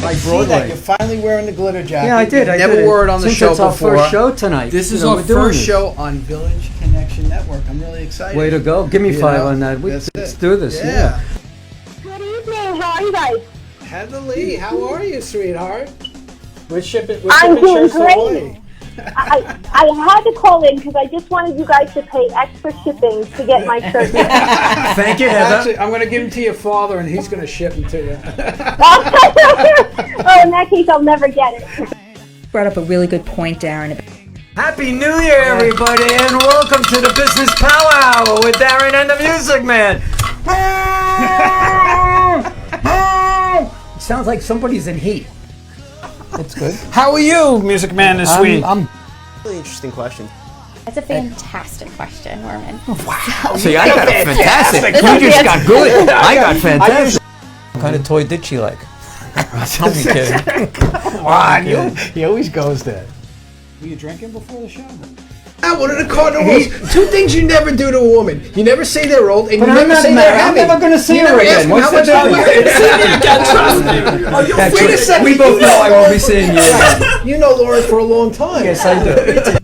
I see Broadway. that you're finally wearing the glitter jacket. Yeah, I did. I Never did. wore it on the Since show it's our before. first show tonight. This is our first show on Village Connection Network. I'm really excited. Way to go. Give me You 5 know, on that. Let's do this. Yeah. Good evening. How are you guys? Heather Lee, how are you, sweetheart? We're shipping I'm doing shirts great. away. I had to call in because I just wanted you guys to pay extra shipping to get my shirt. Thank you, Heather. Actually, I'm going to give them to your father, and he's going to ship them to you. Oh, in that case, I'll never get it. Brought up a really good point, Darren. Happy New Year, everybody, and welcome to the Business Power Hour with Darren and the Music Man. It sounds like somebody's in heat. That's good. How are you, Music Man, this week? I'm Really interesting question. That's a fantastic question, Norman. See, I got a fantastic. You just got good. I got fantastic. What kind of toy did she like? Tell me, kid. Come on, he always goes there. Were you drinking before the show? One of the cardinal rules. Two things you never do to a woman. You never say they're old, and But you I'm never not say married. they're I'm heavy. never going to see You her never ask again. me What's how the much I'm difference? wearing. Oh, That's wait a right. second. We both know I won't be seeing you. You know Lauren for a long time. Yes, I do.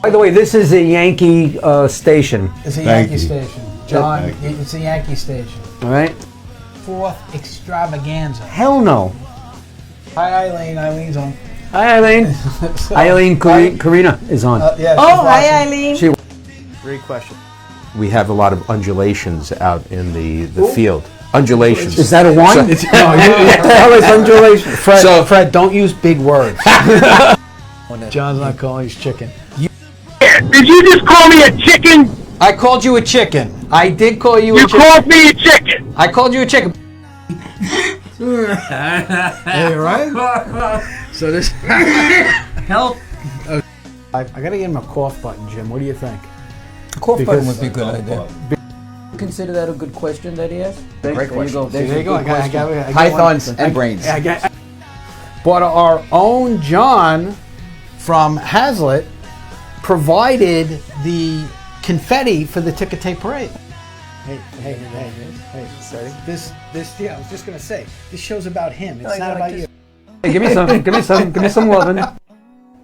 By the way, this is a Yankee station. It's a Yankee station. John, it's a Yankee station. All right? Fourth extravaganza. Hell no. Hi, Eileen. Eileen's on. Hi, Eileen. Eileen Karina is on. Yeah, Hi, Eileen. She Great question. We have a lot of undulations out in the field. Undulations. Is that a one? What the hell is undulation? Fred, don't use big words. John's not calling his chicken. Did you just call me a chicken? I called you a chicken. I did call you a You chicken. called me a chicken. I called you a chicken. Hey, right? So this Help. I gotta get him a cough button, Jim. What do you think? Cough button would be a good idea. Consider that a good question that he asked? Great question. You go. There you go. I got Pythons one. and brains. But our own John from Hazlitt provided the confetti for the ticker tape parade. Hey, sorry. This, yeah, I was just gonna say, this show's about him. It's not about you. Hey, give me some loving.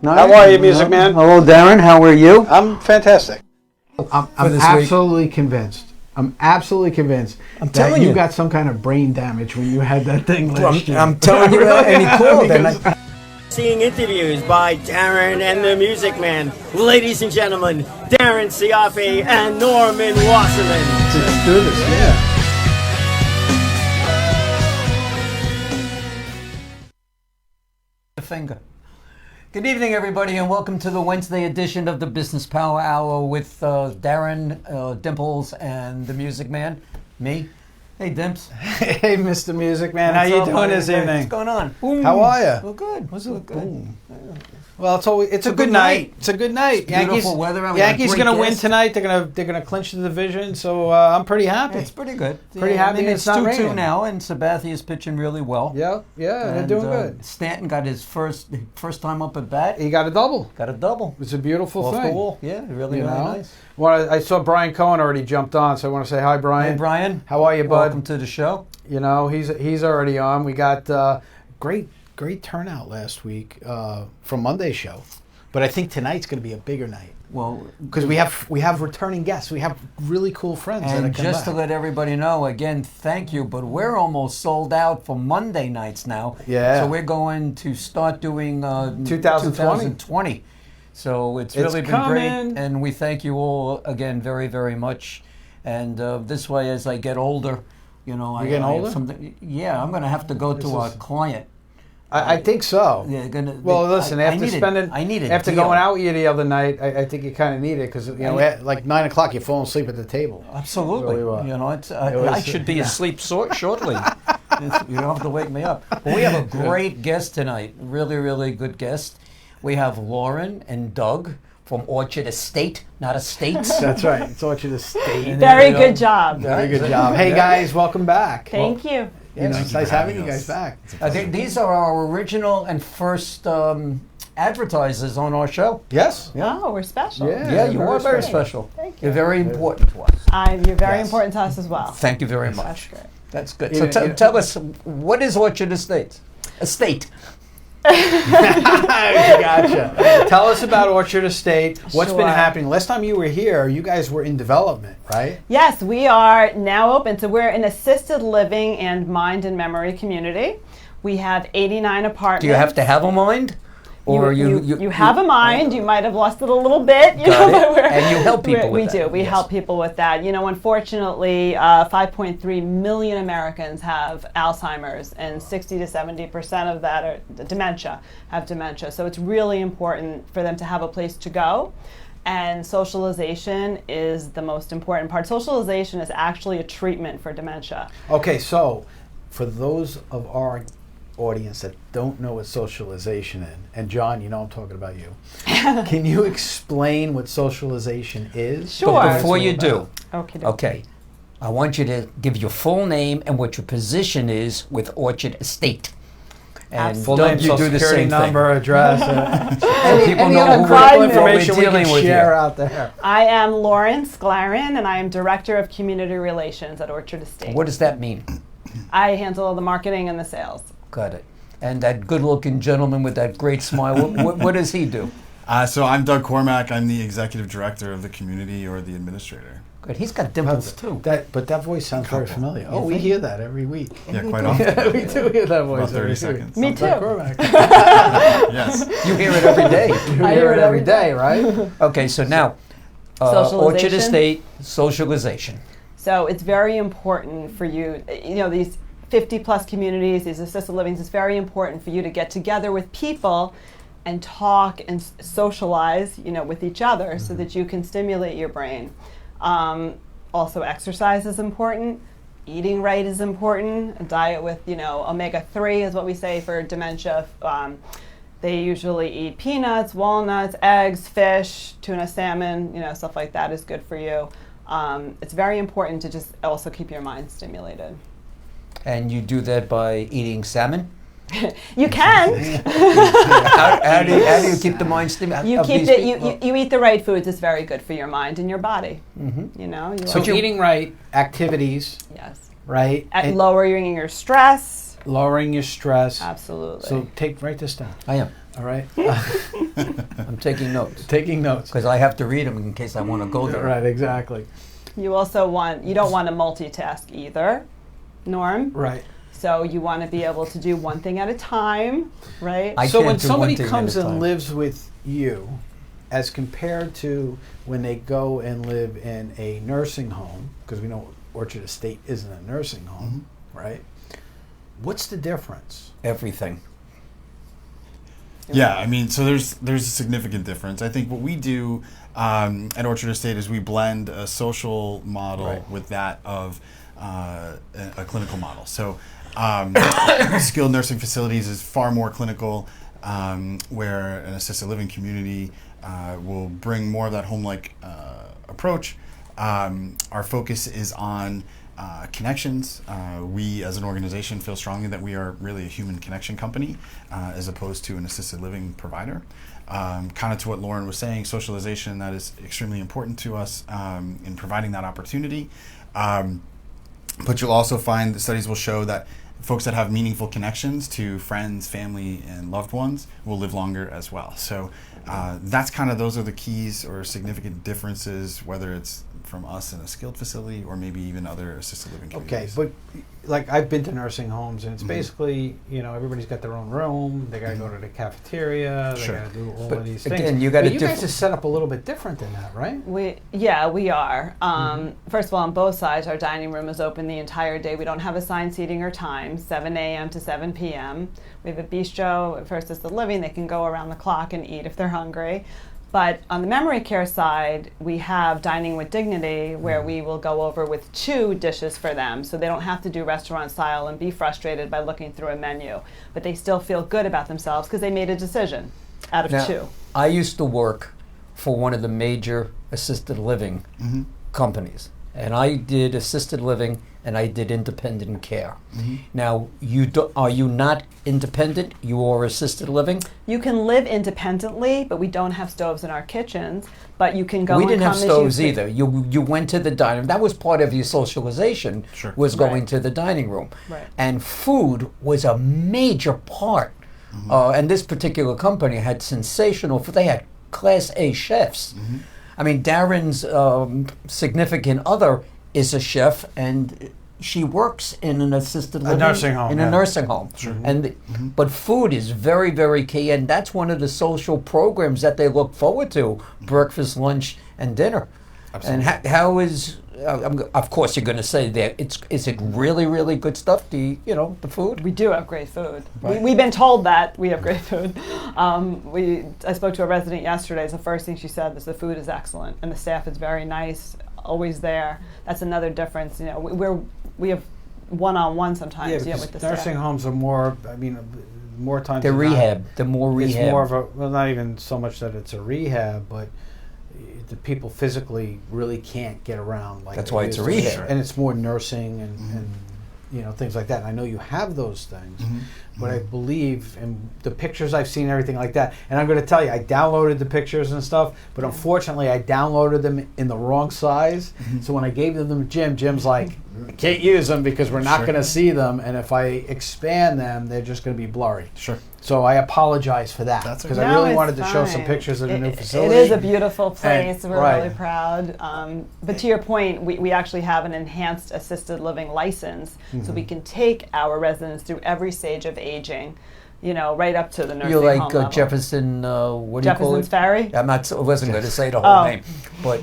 How are you, Music Man? Hello, Darren. How are you? I'm fantastic. I'm this absolutely convinced. I'm absolutely convinced that telling you you. got some kind of brain damage when you had that thing last year. I'm telling you that, and he called. And Seeing interviews by Darren and the Music Man. Ladies and gentlemen, Darren Siafi and Norman Wasserman. Let's do this, yeah. Finger. Good evening, everybody, and welcome to the Wednesday edition of the Business Power Hour with Darren, Dimples, and the Music Man. Me. Hey, Dimps. Hey, Mr. Music Man, how What's you up, doing buddy? this evening? What's going on? How are you? Well, good. What's up? Good. Well, it's a good night. It's a good night. Beautiful weather. We got a Yankees great gonna win guest. tonight. They're gonna clinch the division. So I'm pretty happy. It's pretty good. Pretty happy I mean, it's it's not 2-2 raining. now, and Sabathia's pitching really well. Yeah, they're And, doing good. Stanton got his first time up at bat. He got a double. Got a double. It's a beautiful Off thing. the wall. Yeah, really, You really know? nice. Well, I saw Brian Cohen already jumped on, so I want to say hi, Brian. Hey, Brian. How are you, bud? Welcome to the show. You know, he's already on. We got great turnout last week from Monday's show, but I think tonight's going to be a bigger night. Well, because we have returning guests. We have really cool friends that are and coming just to back. let everybody know, again, thank you, but we're almost sold out for Monday nights now. Yeah. So we're going to start doing 2020. So it's It's really been coming. great, and we thank you all again very, very much. And this way, as I get older, you know, You're getting I have older? something. Yeah, I'm going to have to go to a client. I think so. Yeah, Well, listen, after after going out with you the other night, I think you kind of need it because at like 9 o'clock you're falling asleep at the table. Absolutely. Really well. You know, it's It was- I should be asleep shortly. You don't have to wake me up. But we have a great guest tonight. Really, really good guest. We have Lauren and Doug from Orchard Estate, not Estates. That's right. It's Orchard Estate. Very good job. Very good job. Hey guys, welcome back. Thank you. You know, it's nice having you guys back. I think these are our original and first advertisers on our show. Yes. Oh, we're special. Yeah, you are very special. Thank you. You're very important to us. You're very important to us as well. Thank you very That's much. great. That's good. You So know- tell us, what is Orchard Estates? Estate. Gotcha. Tell us about Orchard Estate. What's been Sure. happening? Last time you were here, you guys were in development, right? Yes, we are now open. So we're an assisted living and mind and memory community. We have 89 apartments. Do you have to have a mind? Or you have a mind. You might have lost it a little bit. You Got know, it. And you help people with we that. do. We Yes. help people with that. You know, unfortunately, 5.3 million Americans have Alzheimer's, and 60 to 70% of that are have dementia. So it's really important for them to have a place to go. And socialization is the most important part. Socialization is actually a treatment for dementia. Okay, so for those of our audience that don't know what socialization is, and John, you know I'm talking about you. Can you explain what socialization is? Sure. But before you do, Okay. I want you to give your full name and what your position is with Orchard Estate. And Full Doug, name, you social do the security same number, address. And people any know other who critical we're information we dealing can with share here. out there. I am Lauren Sclarin, and I am Director of Community Relations at Orchard Estate. What does that mean? I handle the marketing and the sales. Got it. And that good-looking gentleman with that great smile, what does he do? So I'm Doug Cormack. I'm the executive director of the community or the administrator. Good. He's got dimples too. But that voice sounds very familiar. Oh, we hear that every week. Yeah, quite often. We do hear that voice About 30 every seconds. Me week. too. Yes. You hear it every day. You hear it every day, right? Okay, so now, Orchard Estate, socialization. So it's very important for you, you know, these 50 plus communities, these assisted livings, it's very important for you to get together with people and talk and socialize, you know, with each other so that you can stimulate your brain. Also, exercise is important. Eating right is important. A diet with, you know, omega-3 is what we say for dementia. They usually eat peanuts, walnuts, eggs, fish, tuna, salmon, you know, stuff like that is good for you. It's very important to just also keep your mind stimulated. And you do that by eating salmon? You can. How do you keep the mind stimulated? You eat the right foods. It's very good for your mind and your body. Mm-hmm. You know. So eating right, activities, Yes. right? At lowering your stress. Lowering your stress. Absolutely. So write this down. I am. All right. I'm taking notes. Taking notes. Because I have to read them in case I want to go there. Right, exactly. You also you don't want to multitask either, Norm. Right. So you want to be able to do one thing at a time, right? So when somebody comes and lives with you, as compared to when they go and live in a nursing home, because we know Orchard Estate isn't a nursing home, right? What's the difference? Everything. Yeah, I mean, so there's a significant difference. I think what we do at Orchard Estate is we blend a social model with that of a clinical model. So skilled nursing facilities is far more clinical, where an assisted living community will bring more of that home-like approach. Our focus is on connections. We as an organization feel strongly that we are really a human connection company as opposed to an assisted living provider. Kind of to what Lauren was saying, socialization, that is extremely important to us in providing that opportunity. But you'll also find the studies will show that folks that have meaningful connections to friends, family, and loved ones will live longer as well. So that's kind of, those are the keys or significant differences, whether it's from us in a skilled facility or maybe even other assisted living communities. Okay, but like I've been to nursing homes and it's basically, you know, everybody's got their own room, they gotta go to the cafeteria, they gotta do all of these things. Again, you guys are set up a little bit different than that, right? We are. First of all, on both sides, our dining room is open the entire day. We don't have assigned seating or time, 7 a.m. to 7 p.m. We have a bistro for assisted living. They can go around the clock and eat if they're hungry. But on the memory care side, we have Dining with Dignity, where we will go over with 2 dishes for them, so they don't have to do restaurant style and be frustrated by looking through a menu. But they still feel good about themselves because they made a decision out of 2. I used to work for one of the major assisted living companies, and I did assisted living and I did independent care. Now, are you not independent? You are assisted living? You can live independently, but we don't have stoves in our kitchens. But you can go. We and didn't have come as stoves you either. You went to the dining room. That was part of your socialization. Was going to the dining room, and food was a major part. And this particular company had sensational. They had Class A chefs. I mean, Darren's significant other is a chef, and she works in an assisted living, nursing home, a nursing home. And but food is very, very key, and that's one of the social programs that they look forward to: breakfast, lunch, and dinner. Absolutely. And how is? Of course, you're going to say that is it really, really good stuff? The food. We do have great food. We've been told that we have great food. I spoke to a resident yesterday. The first thing she said was the food is excellent and the staff is very nice, always there. That's another difference. We have one-on-one sometimes. With the nursing staff. homes are more. I mean, more times. The than rehab. Not, the more rehab. It's more of a not even so much that it's a rehab, but the people physically really can't get around like that's why it's a rehab, and it's more nursing and things like that. And I know you have those things, but I believe in the pictures I've seen, everything like that. And I'm going to tell you, I downloaded the pictures and stuff, but unfortunately, I downloaded them in the wrong size. So when I gave them to Jim's like, I can't use them because we're not going to see them, and if I expand them, they're just going to be blurry. So I apologize for that because I really wanted to show some pictures of the new facility. It is a beautiful place. And, we're really proud. But to your point, we actually have an enhanced assisted living license, so we can take our residents through every stage of aging. Right up to the nursing You're like home level. Jefferson. What do you call it? Jefferson's Ferry. I wasn't going to say the whole name, but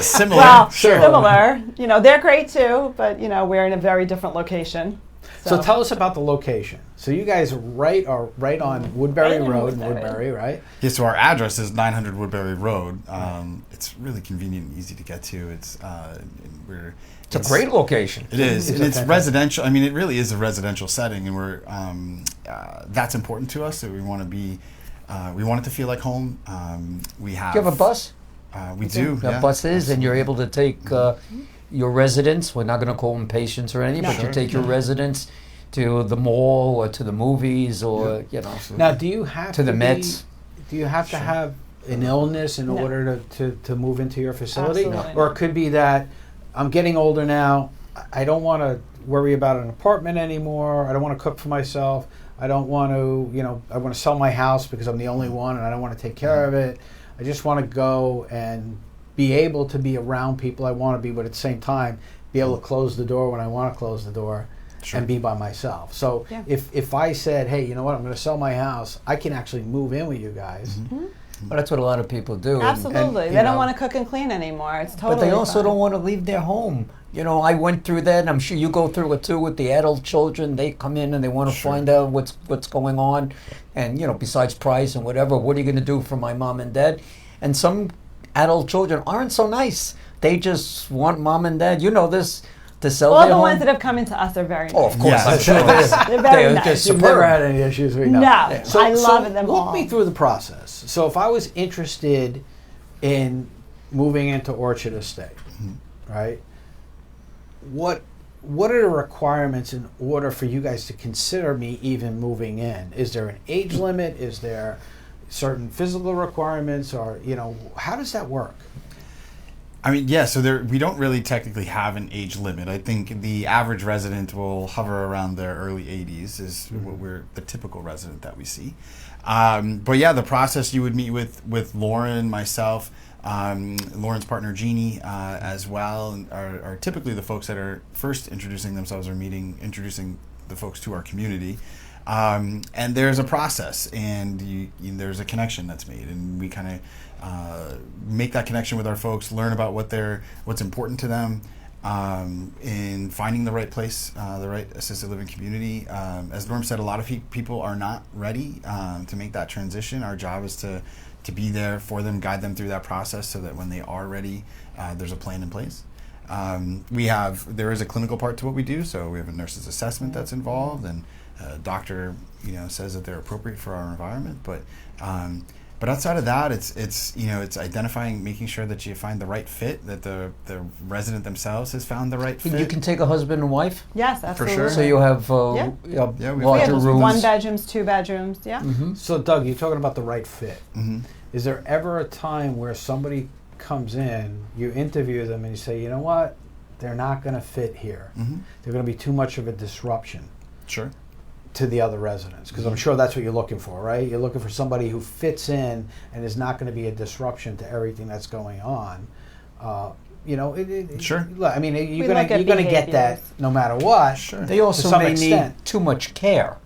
similar. Well, similar. They're great too, but we're in a very different location. So tell us about the location. So you guys are right on Woodbury Road in Woodbury, right? Yeah, so our address is 900 Woodbury Road. It's really convenient and easy to get to. It's a great location. It is. It's residential. I mean, it really is a residential setting, and we're that's important to us. So we want to be, we want it to feel like home. We have. Do you have a bus? We do. Yeah, buses, and you're able to take your residents. We're not going to call them patients or anything, but you take your residents to the mall or to the movies or Now, do you have to the Mets? Do you have to have an illness in order to move into your facility? Absolutely. Or it could be that I'm getting older now. I don't want to worry about an apartment anymore. I don't want to cook for myself. I don't want to, I want to sell my house because I'm the only one and I don't want to take care of it. I just want to go and be able to be around people I want to be, but at the same time, be able to close the door when I want to close the door and be by myself. So if I said, hey, you know what, I'm going to sell my house, I can actually move in with you guys. Well, that's what a lot of people do. Absolutely. They don't want to cook and clean anymore. It's totally But they also fine. don't want to leave their home. I went through that, and I'm sure you go through it too with the adult children. They come in and they want to find out what's going on. And, besides price and whatever, what are you going to do for my mom and dad? And some adult children aren't so nice. They just want mom and dad, this, to sell their home. All the ones that have come into us are very nice. Oh, of course. I'm sure They're very nice. You've never had any issues we know. No, So, I love them all. Walk me through the process. So if I was interested in moving into Orchard Estate, right, what are the requirements in order for you guys to consider me even moving in? Is there an age limit? Is there certain physical requirements, or how does that work? I mean, so we don't really technically have an age limit. I think the average resident will hover around their early 80s is what we're the typical resident that we see. But the process, you would meet with Lauren, myself, Lauren's partner Jeannie as well, and are typically the folks that are first introducing themselves or introducing the folks to our community. And there's a process, and there's a connection that's made, and we kind of make that connection with our folks, learn about what's important to them, in finding the right place, the right assisted living community. As Norm said, a lot of people are not ready to make that transition. Our job is to be there for them, guide them through that process, so that when they are ready, there's a plan in place. There is a clinical part to what we do, so we have a nurse's assessment that's involved, and doctor says that they're appropriate for our environment, but But outside of that, it's identifying, making sure that you find the right fit, that the resident themselves has found the right fit. You can take a husband and wife? Yes, absolutely. sure. So you have we larger have rooms. 1 bedrooms, 2 bedrooms, yeah. So, Doug, you're talking about the right fit. Mm-hmm. Is there ever a time where somebody comes in, you interview them, and you say, you know what, they're not going to fit here. Mm-hmm. They're going to be too much of a disruption Sure. to the other residents? Because I'm sure that's what you're looking for, right? You're looking for somebody who fits in and is not going to be a disruption to everything that's going on. Sure. I mean, you're look at going to get that behaviors. no matter what. Sure. They also some may extent. need too much care,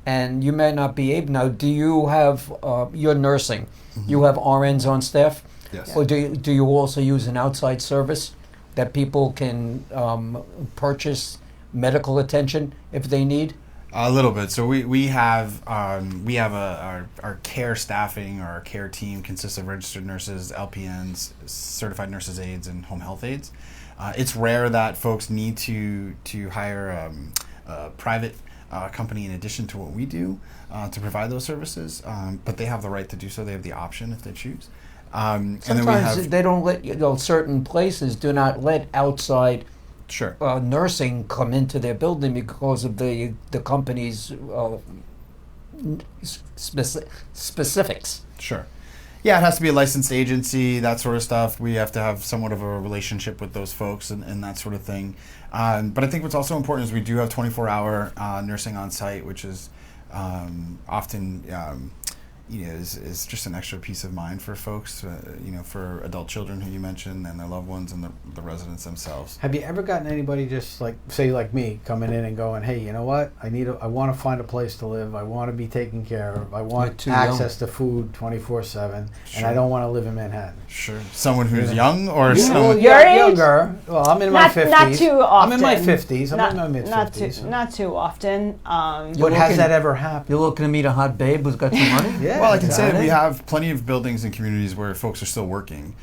and you may not be able. Now, do you have your nursing? You have RNs on staff, Yes. or do you also use an outside service that people can purchase medical attention if they need? A little bit. So we have our care staffing, or our care team consists of registered nurses, LPNs, certified nurses aides, and home health aides. It's rare that folks need to hire a private company in addition to what we do to provide those services, but they have the right to do so. They have the option if they choose. And then we Sometimes have, they don't let certain places do not let outside sure. nursing come into their building because of the company's specifics. Sure. Yeah, it has to be a licensed agency, that sort of stuff. We have to have somewhat of a relationship with those folks and that sort of thing. But I think what's also important is we do have 24-hour nursing on site, which is often is just an extra peace of mind for folks, for adult children who you mentioned and their loved ones and the residents themselves. Have you ever gotten anybody just say like me, coming in and going, hey, you know what? I want to find a place to live. I want to be taken care of. I want access to food 24/7, and I don't want to live in Manhattan. Sure. Someone who's young or someone... Well, Your age? younger. Well, I'm in my 50s. Not too often. I'm in my 50s. I'm in my mid 50s. Not too often. But has that ever happened? You're looking to meet a hot babe who's got some money? Yeah. Well, I can say that we have plenty of buildings and communities where folks are still working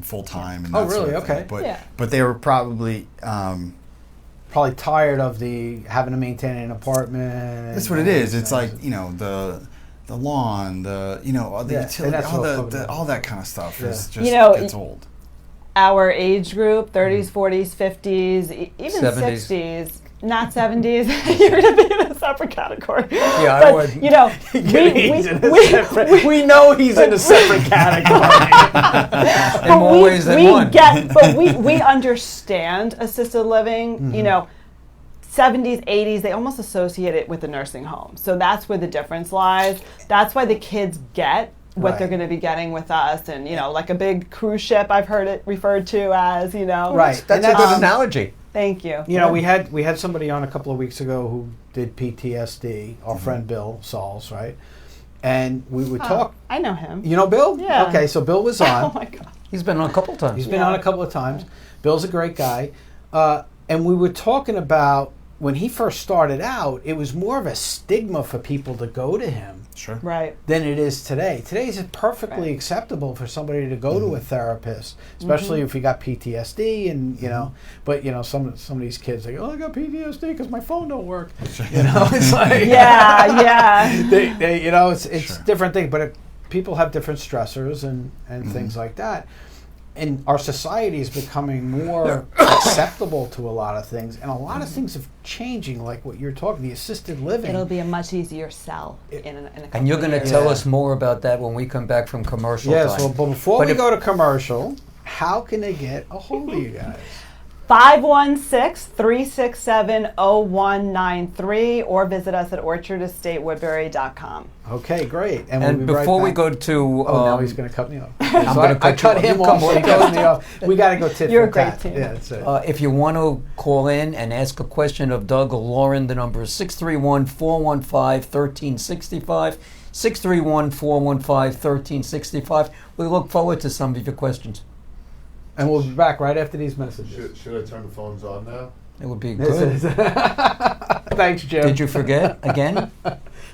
full time. And that really? sort of thing. Okay. But they were probably probably tired of having to maintain an apartment. That's what it is. It's like the lawn, the utility, all that kind of stuff is just gets old. Our age group, 30s, 40s, 50s, even 70s. 60s. Not 70s. You're going to be in a separate category. Yeah, but, I would. We know he's in a separate category. In more ways than one. But we understand assisted living. 70s, 80s, they almost associate it with a nursing home. So that's where the difference lies. That's why the kids get what they're going to be getting with us, and like a big cruise ship. I've heard it referred to as Right. That's a good analogy. Thank you. We had somebody on a couple of weeks ago who did PTSD. Our friend Bill Sauls, right? And we would talk. I know him. You know Bill? Yeah. Okay, so Bill was on. Oh my God. He's been on a couple times. He's been on a couple of times. Bill's a great guy, and we were talking about when he first started out. It was more of a stigma for people to go to him. Sure. Right. Than it is today. Today is perfectly acceptable for somebody to go to a therapist, especially if you got PTSD and But some of these kids like, I got PTSD because my phone don't work. It's like yeah. They it's different things, but people have different stressors and things like that. And our society is becoming more acceptable to a lot of things, and a lot of things are changing, like what you're talking, the assisted living. It'll be a much easier sell in a couple And you're going to years. tell us more about that when we come back from commercial time. So but before we go to commercial, how can they get a hold of you guys? 516-367-0193 or visit us at orchardestatewoodbury.com. Okay, great. And we'll be before right we back. go to... now he's going to cut me off. I'm So going to I cut him off, he cuts me off. We got to go tit You're for a great tat. team. Yeah, that's it. if you want to call in and ask a question of Doug or Lauren, the number is 631-415-1365. 631-415-1365. We look forward to some of your questions. And we'll be back right after these messages. Should I turn the phones on now? It would be good. Thanks, Jim. Did you forget again?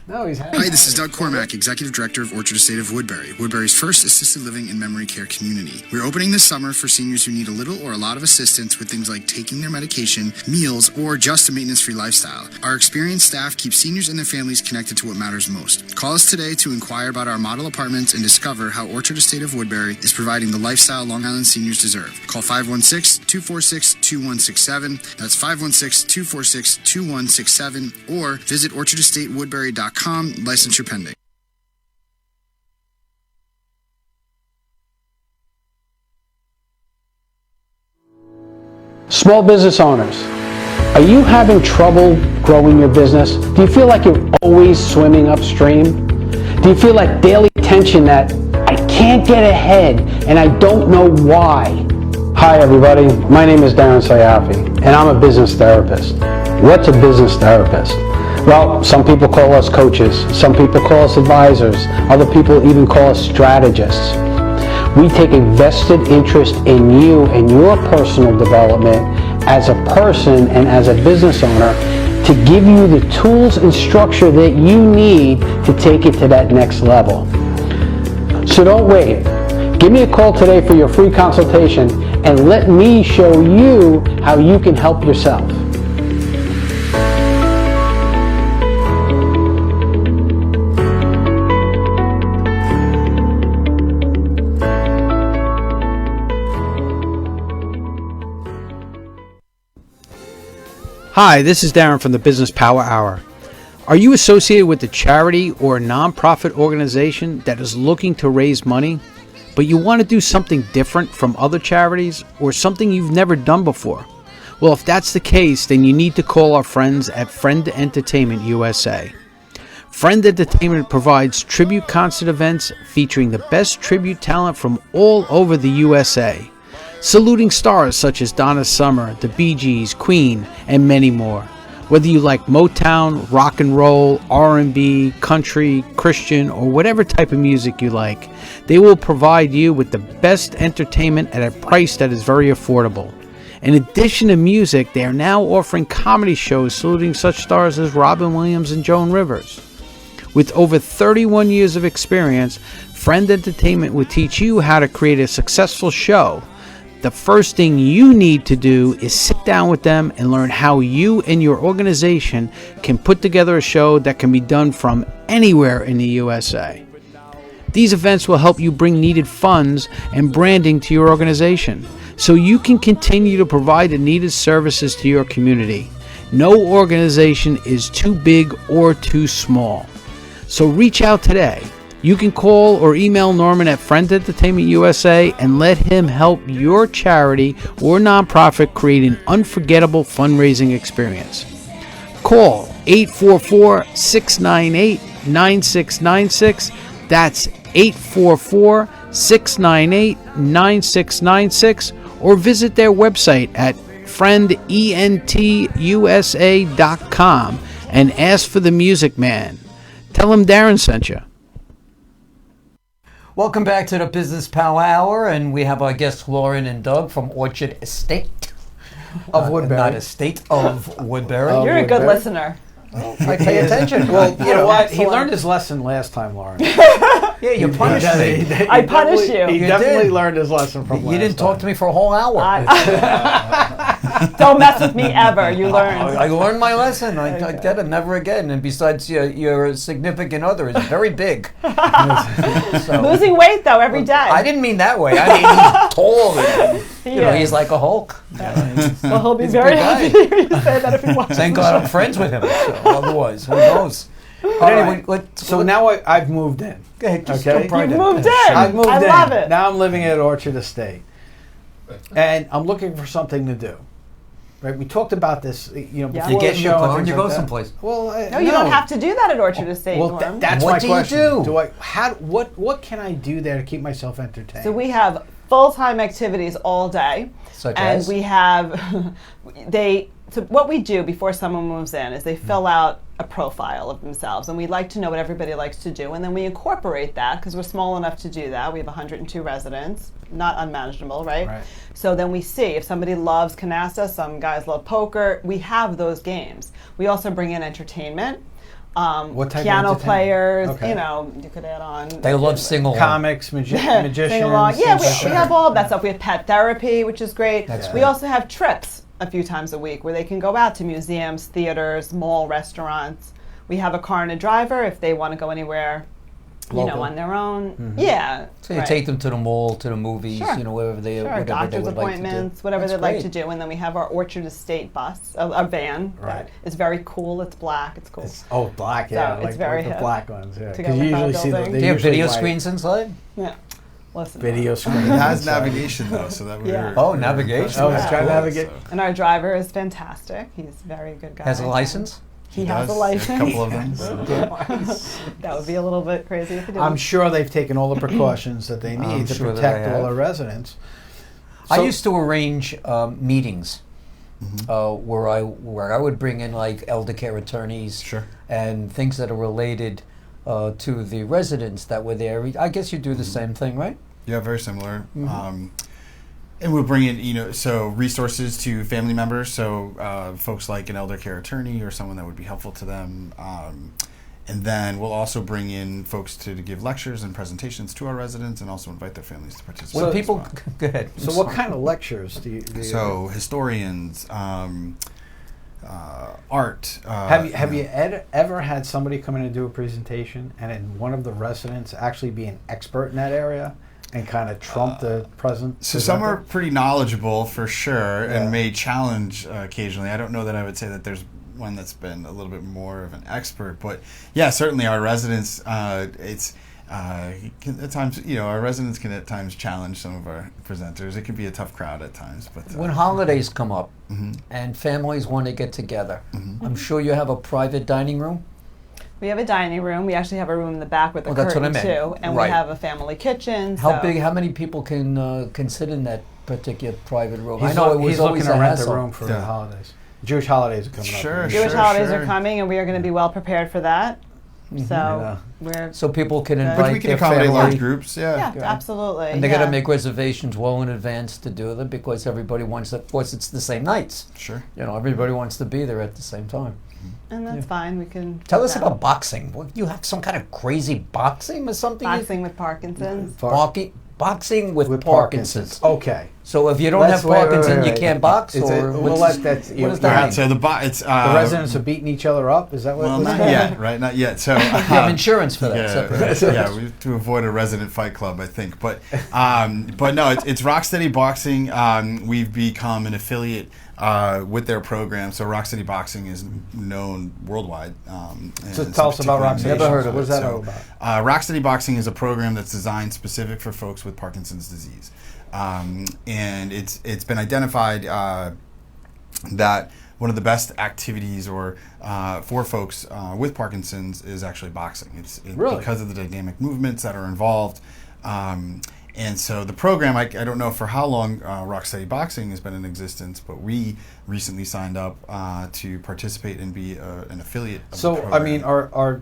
No, he's happy. Hi, this is Doug Cormack, Executive Director of Orchard Estate of Woodbury, Woodbury's first assisted living and memory care community. We're opening this summer for seniors who need a little or a lot of assistance with things like taking their medication, meals, or just a maintenance-free lifestyle. Our experienced staff keeps seniors and their families connected to what matters most. Call us today to inquire about our model apartments and discover how Orchard Estate of Woodbury is providing the lifestyle Long Island seniors deserve. Call 516-246-2167. That's 516-246-2167, or visit orchardestatewoodbury.com. Licensure pending. Small business owners, are you having trouble growing your business? Do you feel like you're always swimming upstream? Do you feel like daily tension that I can't get ahead and I don't know why? Hi everybody, my name is Darren Sayafi and I'm a business therapist. What's a business therapist? Well, some people call us coaches, some people call us advisors, other people even call us strategists. We take a vested interest in you and your personal development as a person and as a business owner to give you the tools and structure that you need to take it to that next level. So don't wait. Give me a call today for your free consultation and let me show you how you can help yourself. Hi, this is Darren from the Business Power Hour. Are you associated with a charity or a nonprofit organization that is looking to raise money, but you want to do something different from other charities or something you've never done before? Well, if that's the case, then you need to call our friends at Friend Entertainment USA. Friend Entertainment provides tribute concert events featuring the best tribute talent from all over the USA, saluting stars such as Donna Summer, the Bee Gees, Queen, and many more. Whether you like Motown, rock and roll, R&B, country, Christian, or whatever type of music you like, they will provide you with the best entertainment at a price that is very affordable. In addition to music, they are now offering comedy shows saluting such stars as Robin Williams and Joan Rivers. With over 31 years of experience, Friend Entertainment will teach you how to create a successful show. The first thing you need to do is sit down with them and learn how you and your organization can put together a show that can be done from anywhere in the USA. These events will help you bring needed funds and branding to your organization so you can continue to provide the needed services to your community. No organization is too big or too small. So reach out today. You can call or email Norman at Friend Entertainment USA and let him help your charity or nonprofit create an unforgettable fundraising experience. Call 844-698-9696. That's 844-698-9696, or visit their website at friendentusa.com and ask for the Music Man. Tell him Darren sent you. Welcome back to the Business Power Hour, and we have our guests Lauren and Doug from Orchard Estate of Woodbury. Not Estate of Woodbury. You're a good listener. I pay attention. Well, you know what? He learned his lesson last time, Lauren. Yeah, you punished me. I punished you. He definitely learned his lesson from last time. You didn't talk to me for a whole hour. Don't mess with me ever. You learned. I learned my lesson. I get it. Never again. And besides, your significant other is very big. So, losing weight though every day. I didn't mean that way. I mean he's tall. And, he's like a Hulk. Well, he'll be very happy to hear you say that if he watches. Thank God I'm friends with him. So otherwise, who knows? But anyway, so now I've moved in. Go ahead. Just okay? jump right You've moved in. I've moved in. I love it. Now I'm living at Orchard Estate, and I'm looking for something to do. Right, we talked about this, before you get the in show. your car and you like go that. someplace. Well, no, you don't have to do that at Orchard Estate. Well, that's what my do question. you do? What can I do there to keep myself entertained? So we have full-time activities all day, and we have So what we do before someone moves in is they fill out a profile of themselves, and we like to know what everybody likes to do, and then we incorporate that because we're small enough to do that. We have 102 residents, not unmanageable, right? So then we see if somebody loves canasta, some guys love poker. We have those games. We also bring in entertainment. What type of piano entertainment? players. Okay. You know, you could add on. They love sing-along. Comics, magicians. Sing-along. Yeah, things we like have all of that stuff. We have pet therapy, which is great. That's We great. also have trips a few times a week where they can go out to museums, theaters, mall, restaurants. We have a car and a driver if they want to go anywhere, you Local. know, on their own. Yeah. So you right. take them to the mall, to the movies, Sure. you know, wherever they, Sure, whatever they doctor's would like to do. appointments, whatever That's they'd like great. to do. And then we have our Orchard Estate bus, a van. Right. That is very cool. It's black. It's cool. Oh, black, yeah. So like, it's very like the hip black ones, yeah. to go Because you with our usually see building. the Do you have usually video white. screens inside? Yeah. Listen. Video screen. It has inside. navigation though, so that Yeah. Oh, navigation. Oh, it's trying to navigate. And our driver is fantastic. He's a very good guy. Has a license? He has a does. license. A couple of them. That would be a little bit crazy if he didn't. I'm sure they've taken all the precautions that they I'm need to sure that protect they all have. the residents. I So- used to arrange meetings where I would bring in like elder care attorneys Sure. and things that are related to the residents that were there. I guess you do the same thing, right? Yeah, very similar. And we'll bring in, so resources to family members, so folks like an elder care attorney or someone that would be helpful to them. And then we'll also bring in folks to give lectures and presentations to our residents and also invite their families to participate. When So- people, as well. go ahead. So what kind of lectures do you So historians, art. have you ever had somebody come in and do a presentation and then one of the residents actually be an expert in that area and kind of trump the present? So some are pretty knowledgeable for sure Yeah. and may challenge occasionally. I don't know that I would say that there's one that's been a little bit more of an expert, but yeah, certainly our residents. It's at times, our residents can at times challenge some of our presenters. It can be a tough crowd at times, but When holidays come up and families want to get together, I'm sure you have a private dining room. We have a dining room. We actually have a room in the back with a Oh, that's what I curtain meant. too, and Right. we have a family kitchen. How so- big? How many people can sit in that particular private room? He's I know it was he's always looking to a rent the hassle. room for Yeah. the holidays. Jewish holidays are coming Sure, up. Jewish sure, holidays sure. are coming, and we are going to be well prepared for that. So Yeah. we're So people can But invite but we can their accommodate family. large groups. yeah, Yeah. absolutely. And they yeah. got to make reservations well in advance to do them because everybody wants to. Of course, it's the same nights. Sure. Everybody wants to be there at the same time. and that's fine. We can Tell put us that. about boxing. What, you have some kind of crazy boxing or something? boxing with Parkinson's. Boxing with, With Parkinson's. Okay. So if you don't Let's- have wait, wait, Parkinson's, wait, you wait. can't box, Is or it- what's well, that's what does yeah, that mean? So it's The residents are beating each other up. Is that what? well, what's not that? yet, right? Not yet. So You have insurance for that. separate. yeah, we have to avoid a resident fight club, I think. But no, it's Rocksteady Boxing. We've become an affiliate with their program. So Rocksteady Boxing is known worldwide. So and tell us about particularly Rocksteady. in Never heard nations. of it. What is that So, all about? Rocksteady Boxing is a program that's designed specific for folks with Parkinson's disease. And it's been identified that one of the best activities or for folks with Parkinson's is actually boxing. It's Really? because of the dynamic movements that are involved. And so the program, I don't know for how long Rocksteady Boxing has been in existence, but we recently signed up to participate and be an affiliate of the So program. I mean, are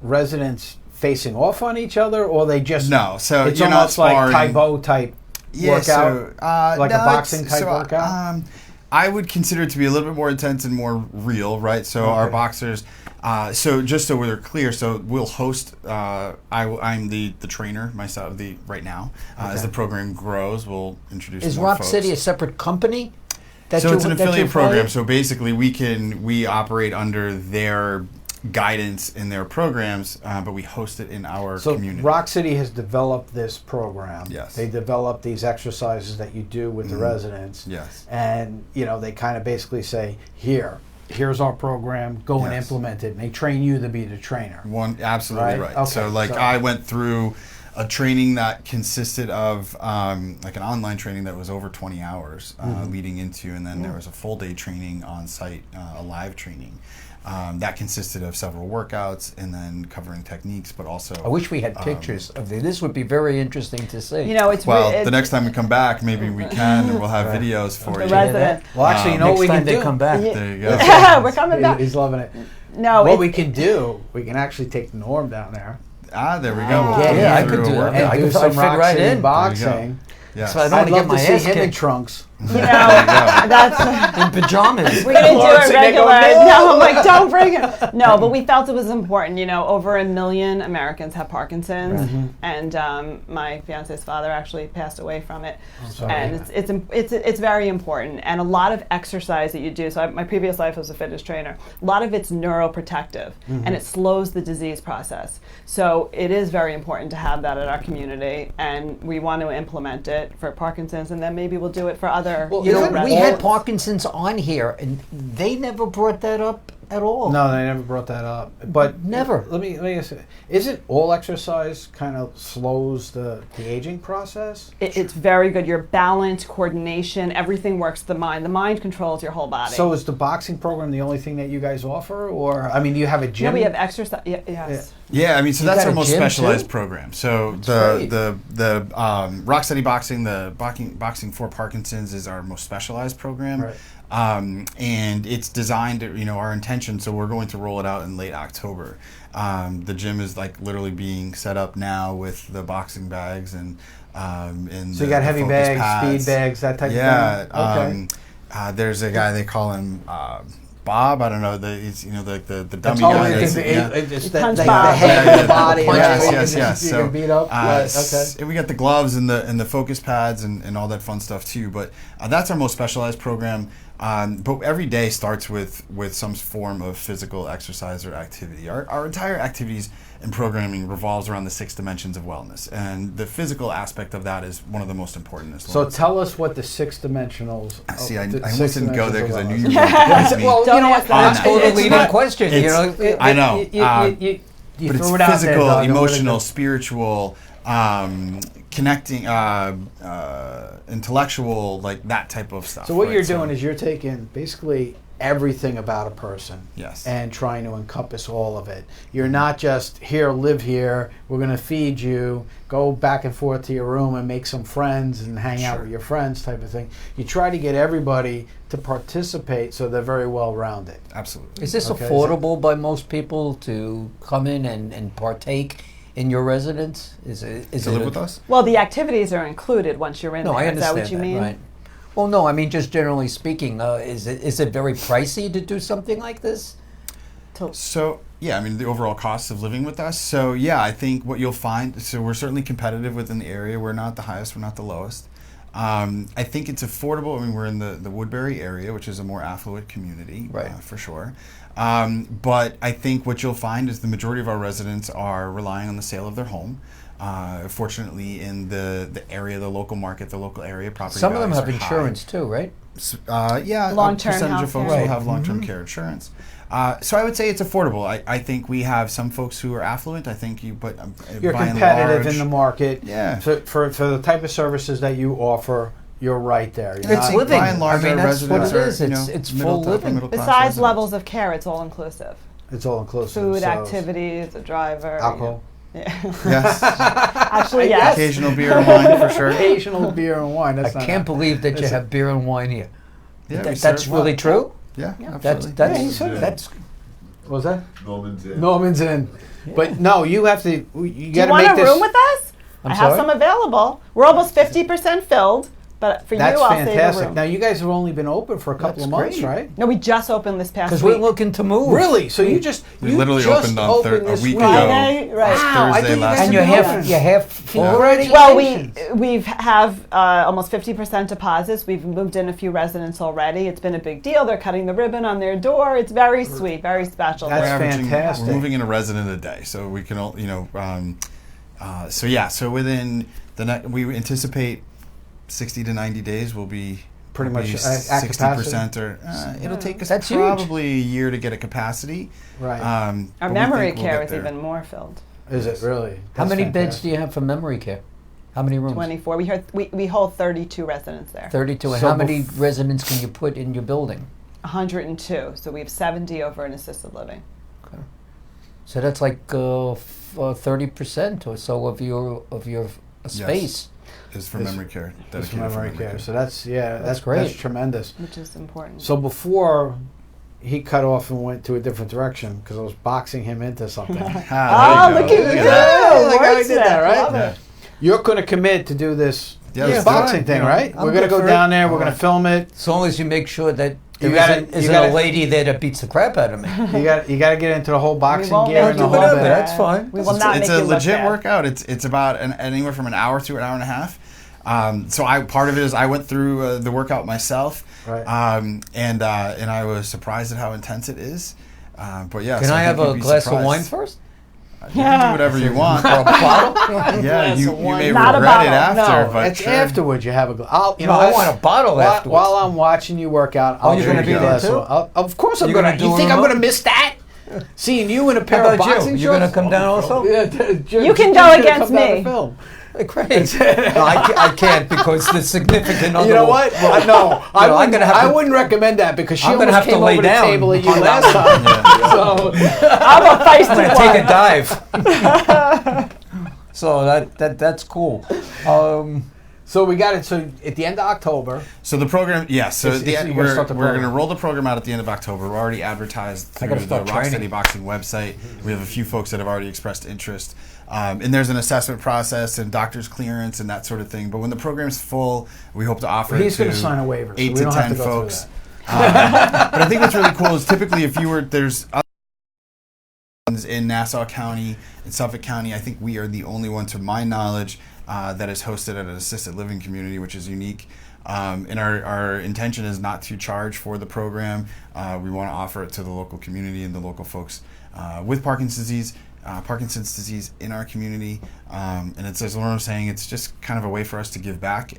residents facing off on each other, or they just No, so it's you're not almost like sparring. Taibo type workout, So, like no, a boxing it's- type workout. I would consider it to be a little bit more intense and more real, right? So our boxers, so just so we're clear, so we'll host. I'm the trainer myself. Right now, as the program grows, we'll introduce. Is more Rock folks. City a separate company? So it's an that you affiliate program. affiliate? So basically, we operate under their guidance in their programs, but we host it in our So community. Rock City has developed this program. Yes. They develop these exercises that you do with the residents. Yes. And they kind of basically say, here's our program, go and Yes. implement it. And they train you to be the trainer. Absolutely Right? right. So Okay, so- I went through a training that consisted of like an online training that was over 20 hours leading into, and then there was a full day training on site, a live training. That consisted of several workouts and then covering techniques, but also. I wish we had pictures of this. This would be very interesting to see. It's the next time we come back, maybe we can, and we'll have videos for the you. resident. Well, actually, you know what next we time can they do? come back. There you go. Yeah, we're coming back. He's loving it. No, What it's- we can do, we can actually take Norm down there. There we go. We'll Yeah, put yeah, him I could through a do that. workout. And I do could some fit Rock right City in. boxing. Yes. So I don't I'd want to love get my to see ass him in kicked. trunks. You know, that's in pajamas. we're gonna do it regular. No, I'm like, don't bring it. No, but we felt it was important. You know, over 1 million Americans have Parkinson's, and my fiance's father actually passed away from it. And it's very important, and a lot of exercise that you do. So my previous life was a fitness trainer. A lot of it's neuroprotective, and it slows the disease process. So it is very important to have that in our community, and we want to implement it for Parkinson's, and then maybe we'll do it for other. Well, you know, we had Parkinson's on here, and they never brought that up at all. No, they never brought that up. But never. Let me ask you, isn't all exercise kind of slows the aging process? It's very good. Your balance, coordination, everything works the mind. The mind controls your whole body. So is the boxing program the only thing that you guys offer? Or, I mean, do you have a gym? No, we have exercise. Yes. Yeah, I mean, so that's our most specialized too? Program. So the Rocksteady Boxing, the boxing for Parkinson's is our most specialized program. Right. And it's designed, you know, our intention, so we're going to roll it out in late October. The gym is like literally being set up now with the boxing bags and so you got heavy bags, pads. speed bags, that type of thing? Okay. There's a guy, they call him Bob, I don't know, he's, you know, the dummy guy. It's the head of the body. Yes. So beat up. And we got the gloves and the focus pads and all that fun stuff too. But that's our most specialized program. But every day starts with some form of physical exercise or activity. Our entire activities and programming revolves around the 6 dimensions of wellness, and the physical aspect of that is one of the most important. So tell us what the 6 dimensionals. See, I almost didn't go there because I knew you were going to quiz me. Well, you know what? That's totally the question. You know, I know. You but it's threw it out physical, there, emotional, spiritual, connecting, intellectual, like that type of stuff. So what you're doing is you're taking basically everything about a person, yes, and trying to encompass all of it. You're not just here, live here, we're going to feed you, go back and forth to your room and make some friends and hang out with your friends type of thing. You try to get everybody to participate so they're very well rounded. Absolutely. Is this affordable by most people to come in and partake in your residence? Is it live with us? Well, the activities are included once you're in there. I understand. Is that what you mean? Right. Well, no, I mean, just generally speaking, is it very pricey to do something like this? So, yeah, I mean, the overall cost of living with us. So, yeah, I think what you'll find, so we're certainly competitive within the area. We're not the highest, we're not the lowest. I think it's affordable. I mean, we're in the Woodbury area, which is a more affluent community, for sure. But I think what you'll find is the majority of our residents are relying on the sale of their home. Fortunately, in the area, the local market, the local area, property Some of them values have are insurance too, right? Yeah, long-term a percentage of folks healthcare. will have long-term care insurance. So I would say it's affordable. I think we have some folks who are affluent. I think you're competitive in the market. Yeah. So for the type of services that you offer, you're right there. It's living. By and large, I mean, our that's what it residents is. are, It's full living. Besides levels of care, it's all inclusive. It's all inclusive. Food, so activities, a driver. alcohol. Yeah. Yes. Actually, yes. Occasional beer and wine for sure. Occasional beer and wine. That's I can't believe that you have beer and wine here. Yeah, that's really true? Yeah, That's absolutely. that's what was that? Norman's in. Yeah. But no, you have to. You got to make this. Do you want a room with us? I have sorry? some available. We're almost 50% filled. But for That's you, I'll fantastic. save a room. Now, you guys have only been open for a couple of months, right? No, we just opened this past because week. we're looking to move. Really? So you literally just opened on a this week Friday, ago. right? Wow, Thursday last And week. you're half full already? Well, we have almost 50% deposits. We've moved in a few residents already. It's been a big deal. They're cutting the ribbon on their door. It's very sweet, very special. That's fantastic. We're moving in a resident a day, so we can all, so within the next, we anticipate 60 to 90 days will be pretty much at 60% or it'll take us That's probably a year to get a capacity. Right. Our memory care is even more filled. Is it really? How many beds do you have for memory care? How many rooms? 24. We hold 32 residents there. 32. And how many residents can you put in your building? 102. So we have 70 over in assisted living. Okay. So that's like 30% or so of your space. Is for memory care. Is for memory care. So that's great. That's tremendous. Which is important. So before he cut off and went to a different direction because I was boxing him into something. Look at you! Like how I did that, right? you're going to commit to do this Yeah, boxing thing, right? I'm We're going to good go for down it. there. We're going to film it. As long as you make sure that You there gotta- isn't a lady there that beats the crap out of me. You got to get into the whole boxing won't gear make and the you whole look bit. That's fine. We will not It's make a you look legit bad. workout. It's about anywhere from an hour to an hour and a half. So part of it is I went through the workout myself, Right. and I was surprised at how intense it is. But yeah, Can so I have think a you'd be glass of surprised. wine first? You can do whatever you want. Or a bottle? Yeah, you may Not a regret it bottle. after, No, but it's sure. afterwards. You have a. I want a bottle afterwards. While I'm watching you work out, I'll you're gonna drink be a there glass too? of course I'm You're gonna. gonna do You a think I'm remote? gonna miss that? Seeing you in a pair How of about boxing you? shorts. You're gonna come down also? Yeah, You can go against me. Great. No, I can't because the significant other. You know what? I know. I'm gonna have I to- wouldn't recommend that because she I'm gonna almost have to came lay over down the table at you on that last one. time. So I'm a feisty I'm gonna one. take a dive. So that's cool. So we got it. So at the end of October. So the program, yes. So It's- at the it's- end, you're gonna we're start the going to program. roll the program out at the end of October. We're already advertised I through gotta the start Rock training. Steady Boxing website. We have a few folks that have already expressed interest. And there's an assessment process and doctor's clearance and that sort of thing. But when the program's full, we hope to offer He's it going to to sign a waiver. So 8 we to don't 10 have to go folks. through that. But I think what's really cool is typically if you were, there's other ones in Nassau County, in Suffolk County, I think we are the only one to my knowledge that is hosted at an assisted living community, which is unique. And our intention is not to charge for the program. We want to offer it to the local community and the local folks with Parkinson's disease in our community. And it's, as Lauren was saying, it's just kind of a way for us to give back.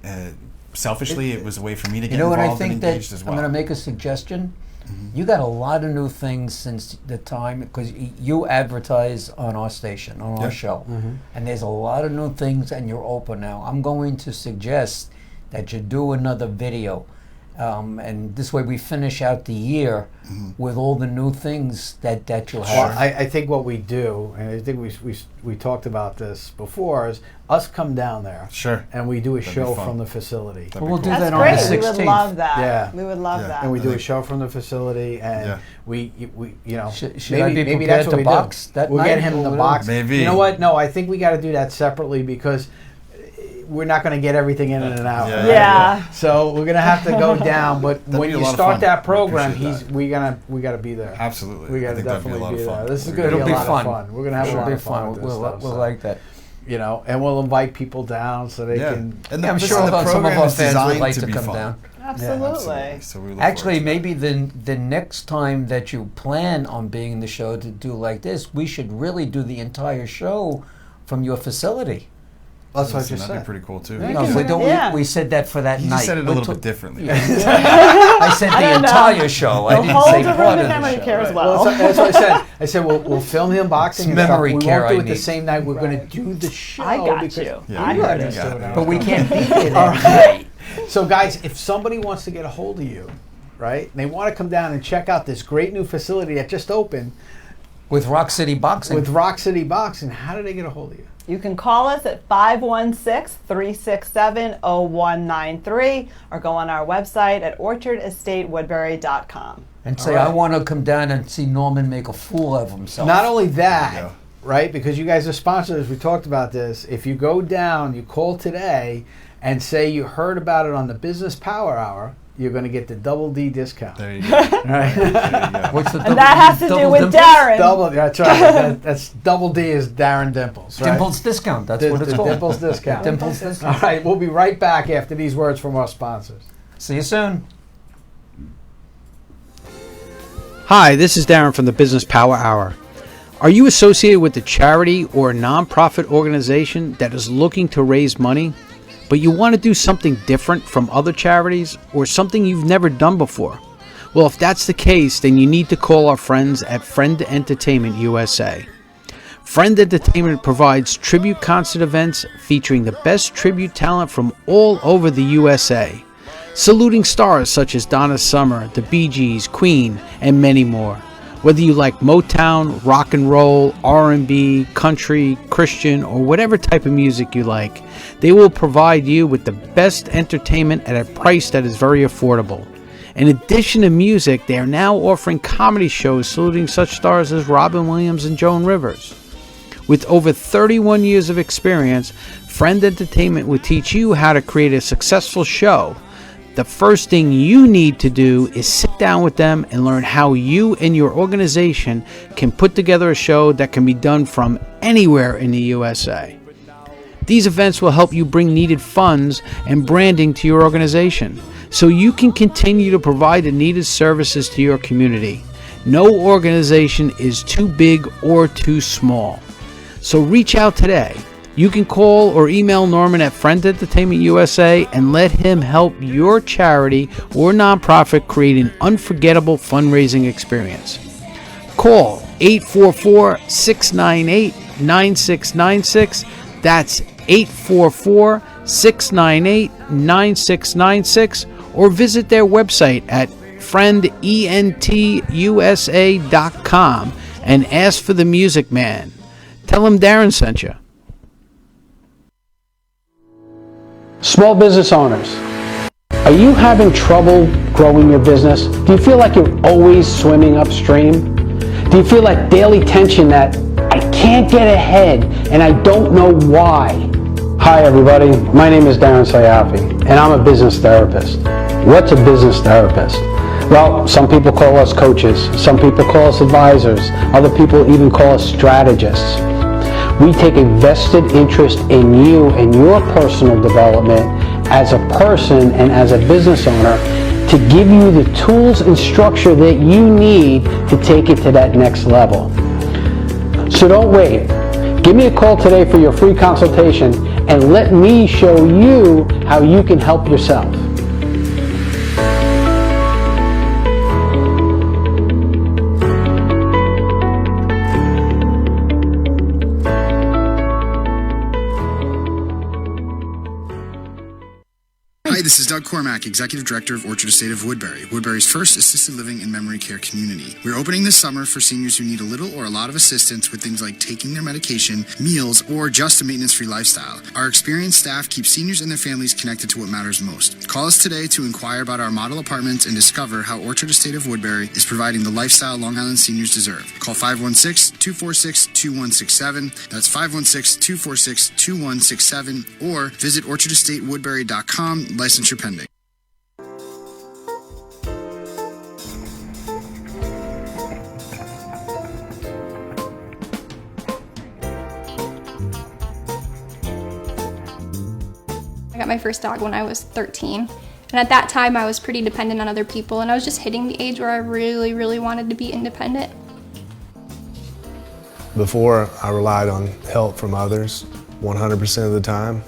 Selfishly, it was a way for me to get You know what I involved and think engaged that as well. I'm going to make a suggestion. You got a lot of new things since the time because you advertise on our station, on our show, and there's a lot of new things, and you're open now. I'm going to suggest that you do another video, and this way we finish out the year with all the new things that you'll Well, have. I think what we do, and I think we talked about this before, is us come down there. Sure. And we do a That'd be show fun. from the facility. That'd be We'll do cool. that That's on great. the We 16th. would love that. Yeah. We would love Yeah. that. And we do a show from the facility, and Yeah. we you know, Should I be maybe prepared that's what to we box do. that We'll night get him or in the whatever? box. Maybe. You know what? No, I think we got to do that separately because we're not going to get everything in and out. Yeah. right? Yeah. So we're going to have to go down. But That'd when be a you lot of start fun. that We program, appreciate that. we got to be there. Absolutely. We I got to think that'd be a definitely lot be of there. fun. This is It'll going to It'll be a be lot fun. of fun. We're going to have It'll a lot be of fun. fun. with this We'll stuff, so, like that. You know, and we'll invite people down so they Yeah. can. And Yeah, I'm listen, sure the some of program our is fans would designed like to to be come fun. down. Absolutely. So we look Actually, forward to it. maybe the next time that you plan on being in the show to do like this, we should really do the entire show from your facility. That's what I Listen, just that'd said. be pretty cool too. No, we don't. Yeah. We said that for that You night. just said it a We're little to- bit differently. I said the don't know. entire show. I The didn't whole say room part in of the memory show. care as Well, well. that's what I said. I said we'll film the unboxing. It's and stuff. memory We care won't do I it the need. same night. We're going to do the show. I got because you. Yeah, I you got got you. it. But we can't be there All that right. So, guys, if somebody wants to get a hold of you, right, and they want to come down and check out this great new facility that just opened with Rock City Boxing. with Rock City Boxing, how do they get a hold of you? You can call us at 516-367-0193 or go on our website at orchardestatewoodbury.com. and say, All right. I want to come down and see Norman make a fool of himself. Not only There that, you go. right, because you guys are sponsors, we talked about this. If you go down, you call today and say you heard about it on the Business Power Hour, you're going to get the double D discount. There you go. Right? There you go. What's the And that has to do with Darren. Double, that's right. That's double D is Darren Dimples. Right? Dimples discount. That's what it's The called. Dimples discount. Dimples discount. All right, we'll be right back after these words from our sponsors. See you soon. Hi, this is Darren from the Business Power Hour. Are you associated with a charity or a nonprofit organization that is looking to raise money, but you want to do something different from other charities or something you've never done before? Well, if that's the case, then you need to call our friends at Friend Entertainment USA. Friend Entertainment provides tribute concert events featuring the best tribute talent from all over the USA, saluting stars such as Donna Summer, the Bee Gees, Queen, and many more. Whether you like Motown, rock and roll, R&B, country, Christian, or whatever type of music you like, they will provide you with the best entertainment at a price that is very affordable. In addition to music, they are now offering comedy shows saluting such stars as Robin Williams and Joan Rivers. With over 31 years of experience, Friend Entertainment will teach you how to create a successful show. The first thing you need to do is sit down with them and learn how you and your organization can put together a show that can be done from anywhere in the USA. These events will help you bring needed funds and branding to your organization so you can continue to provide the needed services to your community. No organization is too big or too small. So reach out today. You can call or email Norman at Friend Entertainment USA and let him help your charity or nonprofit create an unforgettable fundraising experience. Call 844-698-9696. That's 844-698-9696, or visit their website at friendentusa.com and ask for the Music Man. Tell him Darren sent you. Small business owners, are you having trouble growing your business? Do you feel like you're always swimming upstream? Do you feel like daily tension that I can't get ahead and I don't know why? Hi everybody, my name is Darren Sayafi and I'm a business therapist. What's a business therapist? Well, some people call us coaches, some people call us advisors, other people even call us strategists. We take a vested interest in you and your personal development as a person and as a business owner to give you the tools and structure that you need to take it to that next level. So don't wait. Give me a call today for your free consultation and let me show you how you can help yourself. Hi, this is Doug Cormack, Executive Director of Orchard Estate of Woodbury, Woodbury's first assisted living and memory care community. We're opening this summer for seniors who need a little or a lot of assistance with things like taking their medication, meals, or just a maintenance-free lifestyle. Our experienced staff keeps seniors and their families connected to what matters most. Call us today to inquire about our model apartments and discover how Orchard Estate of Woodbury is providing the lifestyle Long Island seniors deserve. Call 516-246-2167. That's 516-246-2167, or visit orchardestatewoodbury.com. Licensure pending. I got my first dog when I was 13. And at that time I was pretty dependent on other people, and I was just hitting the age where I really, really wanted to be independent. Before, I relied on help from others 100% of the time.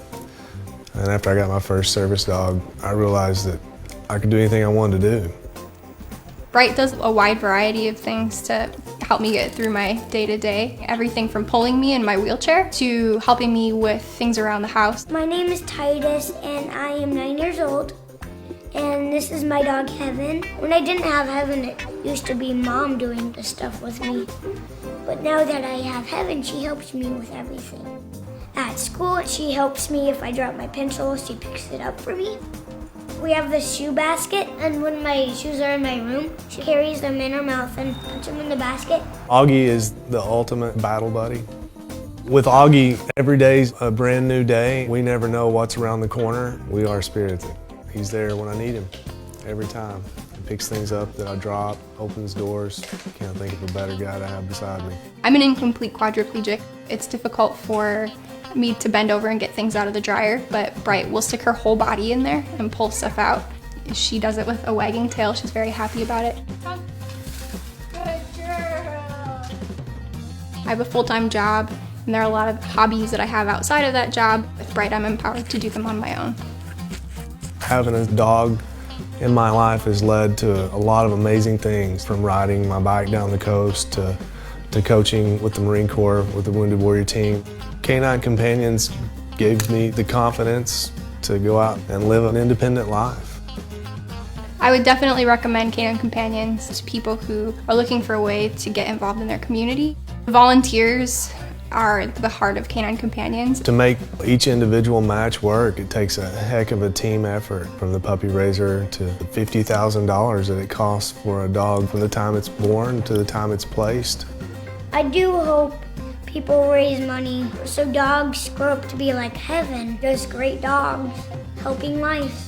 And after I got my first service dog, I realized that I could do anything I wanted to do. Bright does a wide variety of things to help me get through my day-to-day. Everything from pulling me in my wheelchair to helping me with things around the house. My name is Titus and I am 9 years old. And this is my dog Heaven. When I didn't have Heaven, it used to be Mom doing the stuff with me. But now that I have Heaven, she helps me with everything. At school, she helps me if I drop my pencil, she picks it up for me. We have the shoe basket, and when my shoes are in my room, she carries them in her mouth and puts them in the basket. Augie is the ultimate battle buddy. With Augie, every day's a brand new day. We never know what's around the corner. We are spirited. He's there when I need him, every time. He picks things up that I drop, opens doors. Can't think of a better guy to have beside me. I'm an incomplete quadriplegic. It's difficult for me to bend over and get things out of the dryer, but Bright will stick her whole body in there and pull stuff out. She does it with a wagging tail. She's very happy about it. Good girl. I have a full-time job, and there are a lot of hobbies that I have outside of that job. With Bright, I'm empowered to do them on my own. Having a dog in my life has led to a lot of amazing things, from riding my bike down the coast to coaching with the Marine Corps with the Wounded Warrior team. Canine Companions gave me the confidence to go out and live an independent life. I would definitely recommend Canine Companions to people who are looking for a way to get involved in their community. Volunteers are the heart of Canine Companions. To make each individual match work, it takes a heck of a team effort, from the puppy raiser to the $50,000 that it costs for a dog from the time it's born to the time it's placed. I do hope people raise money so dogs grow up to be like heaven. Just great dogs helping life.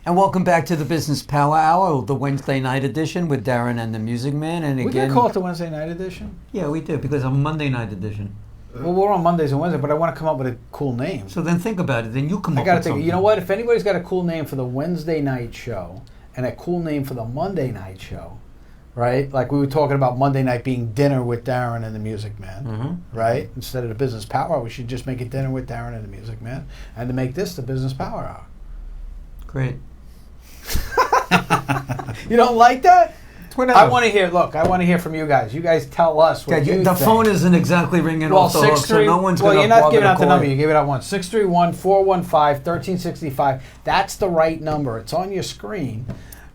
And welcome back to the Business Power Hour, the Wednesday night edition with Darren and the Music Man. And We again, can call it the Wednesday night edition. yeah, we do, because I'm Monday night edition. Well, we're on Mondays and Wednesdays, but I want to come up with a cool name. So then think about it. Then you come I up got to with think. something. You know what? If anybody's got a cool name for the Wednesday night show and a cool name for the Monday night show, right? Like we were talking about Monday night being dinner with Darren and the Music Man, right? Instead of the Business Power Hour, we should just make it dinner with Darren and the Music Man, and to make this the Business Power Hour. Great. You don't like that? Whatever. I want to hear. Look, I want to hear from you guys. You guys tell us what you the think. phone isn't exactly ringing Well, off the hook, so no one's going to you're not bother giving to out the call number. you. You gave it out once. 631-415-1365. That's the right number. It's on your screen.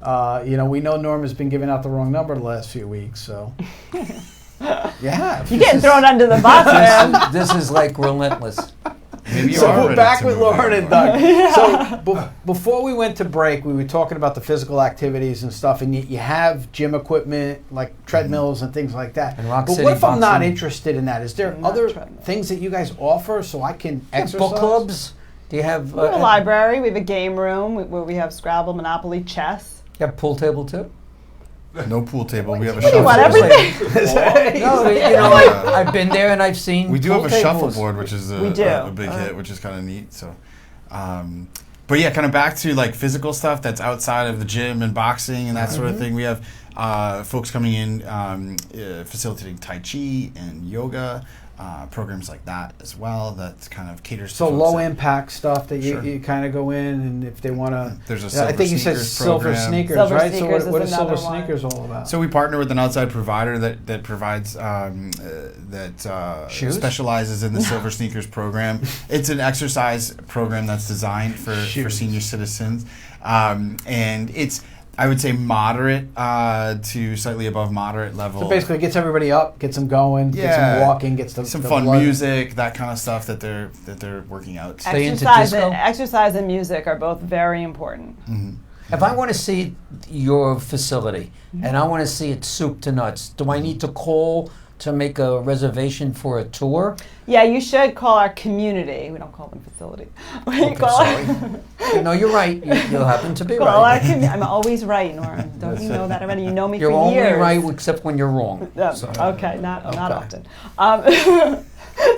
You know, we know Norm has been giving out the wrong number the last few weeks, so. Yeah. You're getting thrown under the bus, man. This is like relentless. Maybe you So are we're ready back to with move Lauren on. and Doug. So before we went to break, we were talking about the physical activities and stuff, and you have gym equipment like treadmills and things like that. And Rock but City what if I'm not boxing. interested in that? Is there other things that you guys offer so I can exercise? Book clubs? Do you have... We have a library. We have a game room where we have Scrabble, Monopoly, chess. You have a pool table too? No pool table. We have a What do you want, shuffleboard. everything? No, you know, I've been there and I've seen. We do have pool a tables. shuffleboard, which is We do. a big hit, which is kind of neat. So, but yeah, kind of back to like physical stuff that's outside of the gym and boxing and that sort of thing. We have folks coming in facilitating Tai Chi and yoga. Programs like that as well that kind of caters to So folks low that- impact stuff that Sure. you kind of go in, and if they want to, There's a I silver think you said sneakers silver program. sneakers, Silver right? sneakers So what is is silver another one. sneakers all about? So we partner with an outside provider that provides Shoes? specializes in the Silver Sneakers program. It's an exercise program that's designed for senior citizens, and it's, I would say, moderate to slightly above moderate level. So basically, it gets everybody up, gets them going, gets them walking, gets some the fun blood. music, that kind of stuff that they're working out. Exercise and music are both very important. If I want to see your facility and I want to see it soup to nuts, do I need to call to make a reservation for a tour? Yeah, you should call our community. We don't call them facility. No, you're right. You happen to be Call right. our I'm always right, Norm. Don't you know that already? You know me You're for only years. right except when you're wrong. So. Okay, not Okay. often.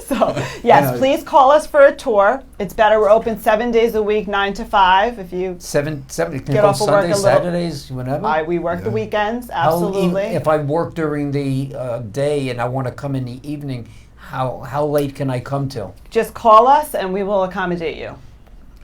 So, yes, please call us for a tour. It's better. We're open 7 days a week, 9 to 5. If you Seven, you can get go off of work Sundays, a little- Saturdays, whenever? we work the weekends, How absolutely. if I work during the day and I want to come in the evening, how late can I come till? Just call us and we will accommodate you.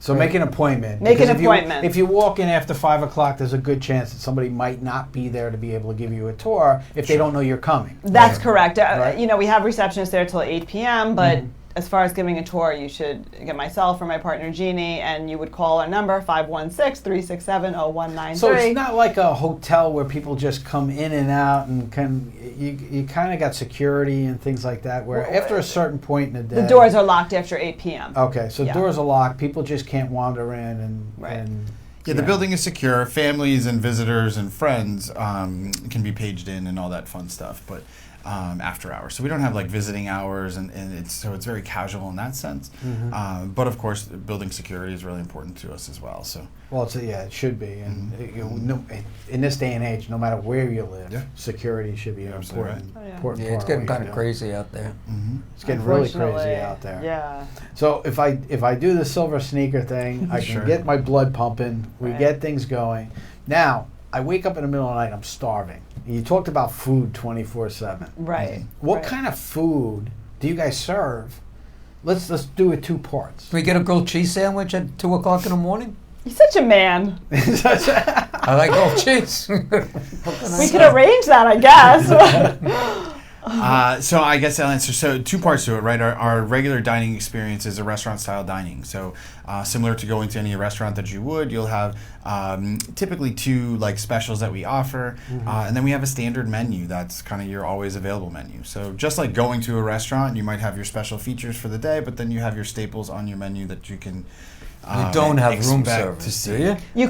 So make an appointment. Make an Because appointment. If you walk in after 5 o'clock, there's a good chance that somebody might not be there to be able to give you a tour if they don't know you're coming. That's correct. Right. You know, we have receptionists there till 8 p.m., but as far as giving a tour, you should get myself or my partner Jeannie, and you would call our number, 516-367-0193. So it's not like a hotel where people just come in and out, and you kind of got security and things like that, where after a certain point in the day... The doors are locked after 8 p.m. Okay, so Yeah. doors are locked. People just can't wander in and Yeah, the building is secure. Families and visitors and friends can be paged in and all that fun stuff, but after hours. So we don't have like visiting hours, and it's very casual in that sense. But of course, building security is really important to us as well. So. Well, it should be, and in this day and age, no matter where you live, security should be an important part. Yeah, it's getting kind of crazy out there. It's getting really crazy out there. Yeah. So if I do the silver sneaker thing, I can get my blood pumping. We get things going. Now I wake up in the middle of the night. I'm starving. You talked about food 24/7. Right. What kind of food do you guys serve? Let's do it 2 parts. Can we get a grilled cheese sandwich at 2 o'clock in the morning? You're such a man. I like grilled cheese. We could arrange that, I guess. So I guess I'll answer. So 2 parts to it, right? Our regular dining experience is a restaurant-style dining. So similar to going to any restaurant that you would, you'll have typically 2 like specials that we offer, and then we have a standard menu that's kind of your always available menu. So just like going to a restaurant, you might have your special features for the day, but then you have your staples on your menu that you can. You don't have room service, do you? You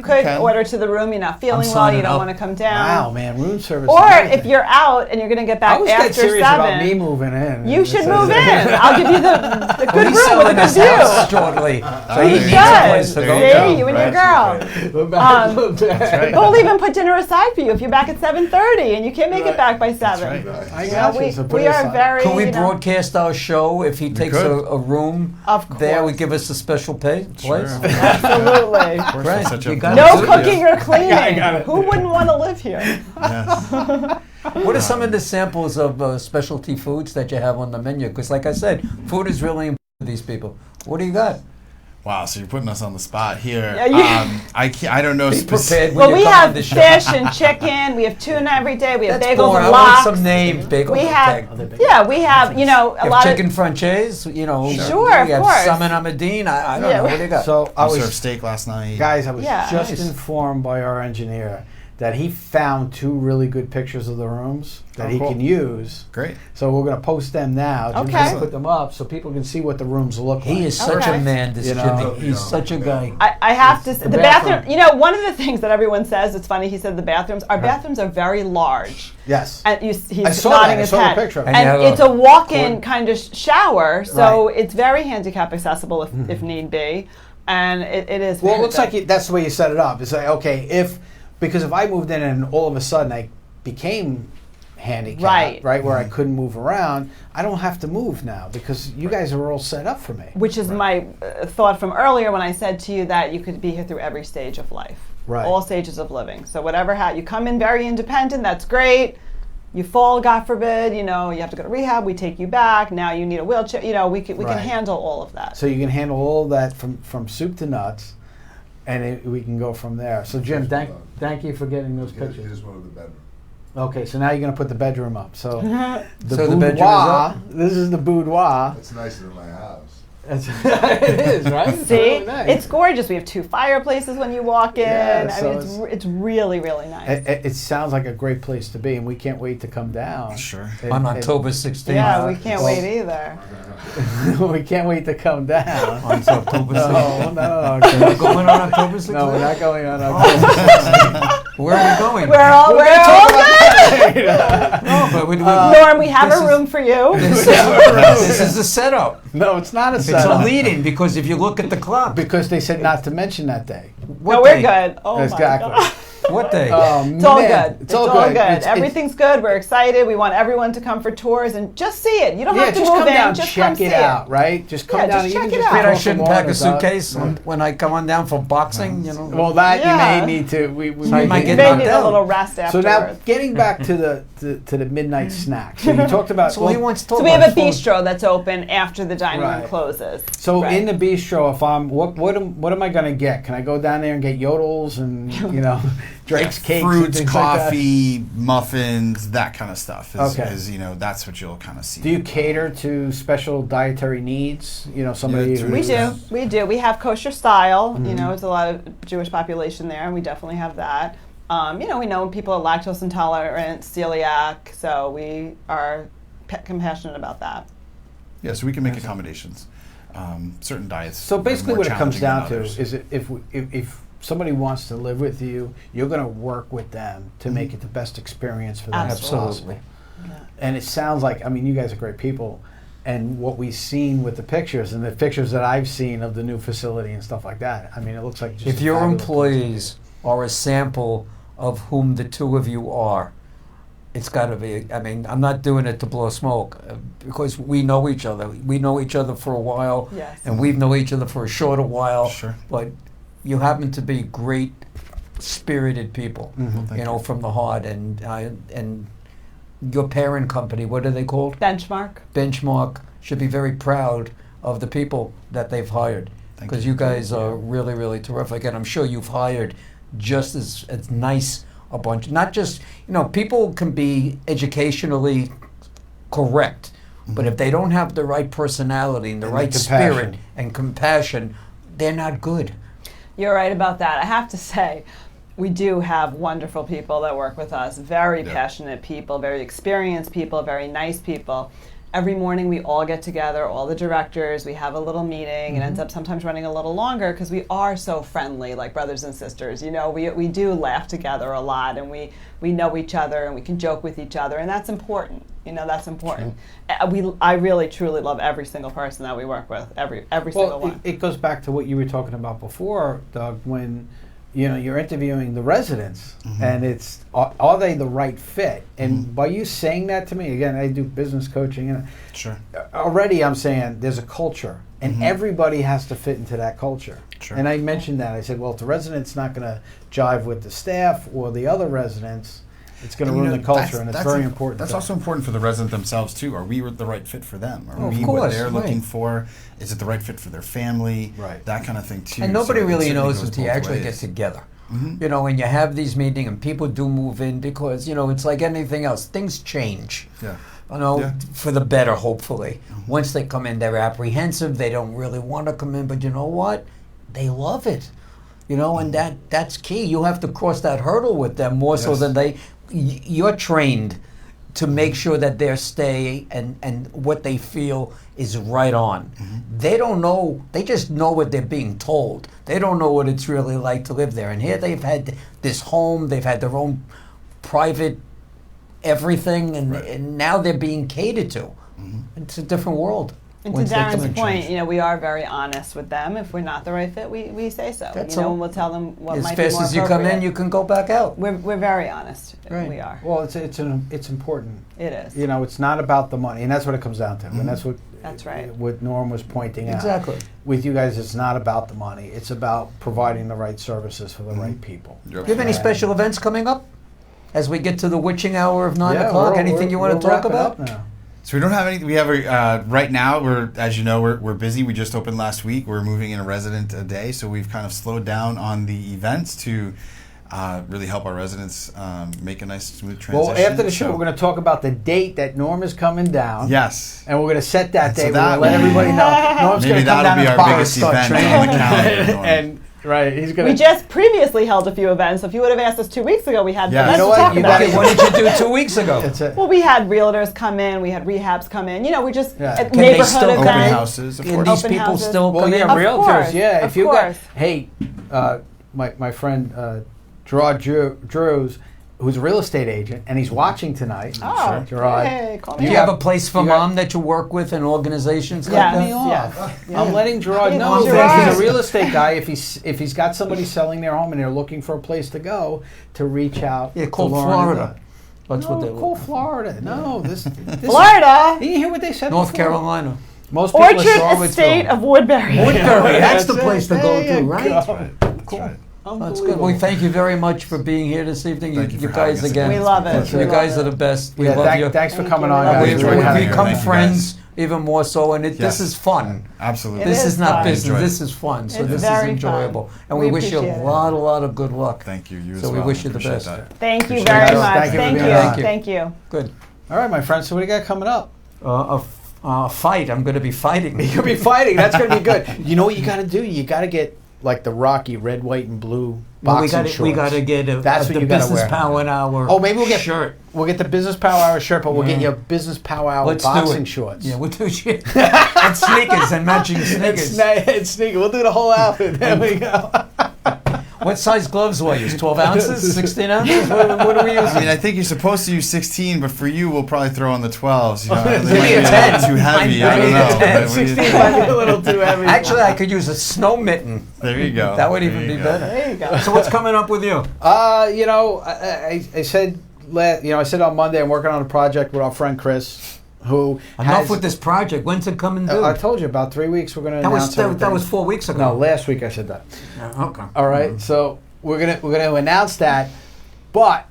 could order to the room. You're not feeling well. You don't want to come down. Wow, man, room service. Or if you're out and you're going to get back I was after getting serious 7, about me moving in. you should move in. I'll give you the good He's room with a selling good his view. house shortly, so he needs a place to go. See, you and your girl. We'll even put dinner aside for you if you're back at 7:30 and you can't make it back by 7. I got you. So we are very. Can we broadcast our show if he takes could. a room Of course. there? We give us a special place. Absolutely. Right. No cooking or cleaning. Who wouldn't want to live here? What are some of the samples of specialty foods that you have on the menu? Because, like I said, food is really important to these people. What do you got? Wow, so you're putting us on the spot here. Yeah, I don't know. Well, we have fish and chicken. We have tuna every day. We have bagels and lox. I want some names. Bagels. We have, we have, a lot chicken of franchise. Sure, we of have course. salmon Ahmadine. I don't know. What do you got? So I served steak last night. Guys, I was just Nice. informed by our engineer that he found 2 really good pictures of the rooms that he cool. can use. Great. So we're going to post them now. Jim's Okay. gonna put them up so people can see what the rooms look like. He is such a man, this You know? Jimmy. He's such a guy. I have to say, the the bathroom, bathroom. one of the things that everyone says, it's funny, he said our bathrooms are very large. Yes. And he's I saw nodding that. I his saw the head. picture of it. And And you have it's a a walk-in kind of shower, so Right. it's very handicap accessible if need be. And it is Well, it very looks good. like that's the way you set it up. It's like, okay, because if I moved in and all of a sudden I became handicapped, Right. where I couldn't move around, I don't have to move now because you guys are all set up for me. Which is my thought from earlier when I said to you that you could be here through every stage of life. Right. All stages of living. So whatever, you come in very independent, that's great. You fall, God forbid, you have to go to rehab, we take you back, now you need a wheelchair, we can Right. handle all of that. So you can handle all that from soup to nuts, and we can go from there. So Jim, thank you for getting those pictures. Here's one of the bedrooms. Okay, so now you're going to put the bedroom up. So So the bedroom is up? This is the boudoir. It's nicer than my house. It is, right? It's See, really nice. it's gorgeous. We have 2 fireplaces when you walk in. Yeah, I so mean, it's really, really nice. It sounds like a great place to be, and we can't wait to come down. Sure. On October 16th. Yeah, we can't wait either. We can't wait to come down. On October 16th. No. We're going on October 16th? No, we're not going on October 16th. Where are we going? We're all good. No, but Norm, we have a room for you. This is a setup. No, it's not a It's setup. a lead-in because if you look at the clock. Because they said not to mention that day. No, we're good. Oh Exactly. my God. What day? It's all Man, good. It's all good. Everything's good. We're excited. We want everyone to come for tours and just see it. You don't have to just move come in. down, Just come check see it out, right? Just come Yeah, down. just you check can it just out. Wait, I throw some shouldn't pack a waters out. suitcase when I come on down for boxing, Well, that Yeah. you may need to. We might may get Maybe knocked a out. little rest So afterwards. now, getting back to the midnight snack. So you talked about. That's all he wants to talk So we about. have a bistro that's open after the dining room Right. closes. So Right. in the bistro, if I'm what am I going to get? Can I go down there and get yodels and Drake's cakes, and fruits, things like that? coffee, muffins, that kind of stuff. Okay. That's what you'll kind of see. Do you cater to special dietary needs? Somebody. Yeah, We do. We have kosher style. Mm-hmm. It's a lot of Jewish population there, and we definitely have that. We know people are lactose intolerant, celiac, so we are compassionate about that. Yeah, so we can make accommodations. Certain diets. So basically, are more what it comes challenging down than to others. is if somebody wants to live with you, you're going to work with them to make it the best experience for them as Absolutely. possible. And it sounds like, you guys are great people. And what we've seen with the pictures and the pictures that I've seen of the new facility and stuff like that, it looks like just If a your fabulous employees are a sample of whom the two of you are, it's got to be. I'm not doing it to blow smoke because we know each other. We know each other for a while, Yes. and we've known each other for a shorter while. Sure. But you happen to be great, spirited people, Mm-hmm. from the heart. And your parent company, what are they called? Benchmark. Benchmark should be very proud of the people that they've hired Thank because you. you guys are really, really terrific. And I'm sure you've hired just as nice a bunch. Not just, people can be educationally correct. But if they don't have the right personality and the right compassion. spirit and compassion, they're not good. You're right about that. I have to say, we do have wonderful people that work with us, very passionate people, very experienced people, very nice people. Every morning we all get together, all the directors, we have a little meeting. It ends up sometimes running a little longer because we are so friendly, like brothers and sisters. You know, we do laugh together a lot, and we know each other, and we can joke with each other, and that's important. You know, that's important. I really, truly love every single person that we work with, every single one. It goes back to what you were talking about before, Doug, when you're interviewing the residents, and it's are they the right fit? And by you saying that to me, again, I do business coaching, and already I'm saying there's a culture, and everybody has to fit into that culture. And I mentioned that. I said, well, if the resident's not going to jive with the staff or the other residents, it's going to ruin the culture, and it's very important. That's also important for the resident themselves too. Are we the right fit for them? Are we what they're looking for? Is it the right fit for their family? Right. That kind of thing too. And nobody So really it knows goes until you both actually ways. get together. You know, when you have these meetings and people do move in because, you know, it's like anything else. Things change. Yeah. You know, for the better, hopefully. Once they come in, they're apprehensive. They don't really want to come in, but you know what? They love it. You know, and that's key. You have to cross that hurdle with them more so than you're trained to make sure that their stay and what they feel is right on. They don't know, they just know what they're being told. They don't know what it's really like to live there. And here they've had this home, they've had their own private everything, and now they're being catered to. It's a different world. And to Darren's point, you know, we are very honest with them. If we're not the right fit, we say so. That's you know, all. and we'll tell them what As might be more fast as you come in, appropriate. you can go back out. We're very honest. Right. We are. Well, it's important. It is. You know, it's not about the money, and that's what it comes down to. And that's what right. What Norm was pointing out. Exactly. With you guys, it's not about the money. It's about providing the right services for the right people. Do you have any special events coming up as we get to the witching hour of 9 Yeah, o'clock? we're- Anything you want we're to talk wrapping about? up now. So we don't have any. We have right now. As you know, we're busy. We just opened last week. We're moving in a resident a day, so we've kind of slowed down on the events to really help our residents make a nice, smooth transition. Well, after the show, we're going to talk about the date that Norm is coming down. Yes. And we're going to set that And so date. that We're going to let everybody know. Norm's maybe going to come that'll down be and our biggest start event training. on the calendar, Norm. And he's going We to. just previously held a few events. So if you would have asked us 2 weeks ago, we had events You know to what? talk You about. gotta- What did you do 2 weeks ago? That's it. Well, we had realtors come in, we had rehabs come in. You know, we just Yeah. Can they neighborhood still events. open houses, of Can course. these Open people houses. still Well, come yeah, in? Of realtors. course, Yeah, of if you got, course. hey, my friend Gerard Drews, who's a real estate agent, and he's watching tonight. Oh, Gerard. hey, call Do me you up. have a place for mom that you work with and organizations like Yes, that? Me off. yes. I'm letting Gerard Hey, know Gerard. that he's a real estate guy. If he's got somebody selling their home and they're looking for a place to go, to reach out. Yeah, to call Lauren Florida. and Doug. That's what they Call Florida. No, this Florida. Did you hear what they said? North before? Carolina. Most people are Orchard Charlottesville. Estate of Woodbury. Woodbury, that's the place to go There to, you right? go. Cool. That's good. Well, thank you very much for being here this evening. Thank you You for guys having us again. We love it. You We guys love are it. the best. We Yeah, love you. thanks for Thank coming you. on, We love guys. you. Enjoyed We've having you. become Thank you, friends even more so, and this Yes. is fun. Absolutely. This is is not fun. business. Enjoy it. This is fun. So It's this is very enjoyable, fun. and We we wish you appreciate a it. lot of good luck. Thank you. You as So we well. wish you the Appreciate best. that. Thank you Appreciate very it. much. Thank you for Thank being you. on. Thank you. Good. All right, my friends. So what do you got coming up? A fight. I'm going to be fighting. You'll be fighting. That's going to be good. You know what you got to do? You got to get like the Rocky red, white, and blue Well, boxing shorts. we got to get That's the what you gotta business wear. power hour. Oh, maybe we'll get shirt. We'll get the business power hour shirt, but we'll get Yeah. you a business power hour Let's do boxing it. shorts. Yeah, we'll do shit. And sneakers and matching sneakers. It's sneaker. We'll do the whole outfit. There we go. What size gloves will I use? 12 ounces? 16 ounces? What are we using? I mean, I think you're supposed to use 16, but for you, we'll probably throw on the 12s. You know, Give they me might a be a 10. little too heavy. I don't Give me a know. 10. But what do you 16 think? might be a little too heavy. Actually, I could use a snow mitten. There you go. That would There even you be go. better. There you go. So what's coming up with you? You know, I said, I said on Monday I'm working on a project with our friend Chris, who Enough has, with this project. When's it coming due? I told you about 3 weeks. We're going to announce that everything. was 4 weeks ago. No, last week I said that. Okay. All right, so we're gonna announce that, but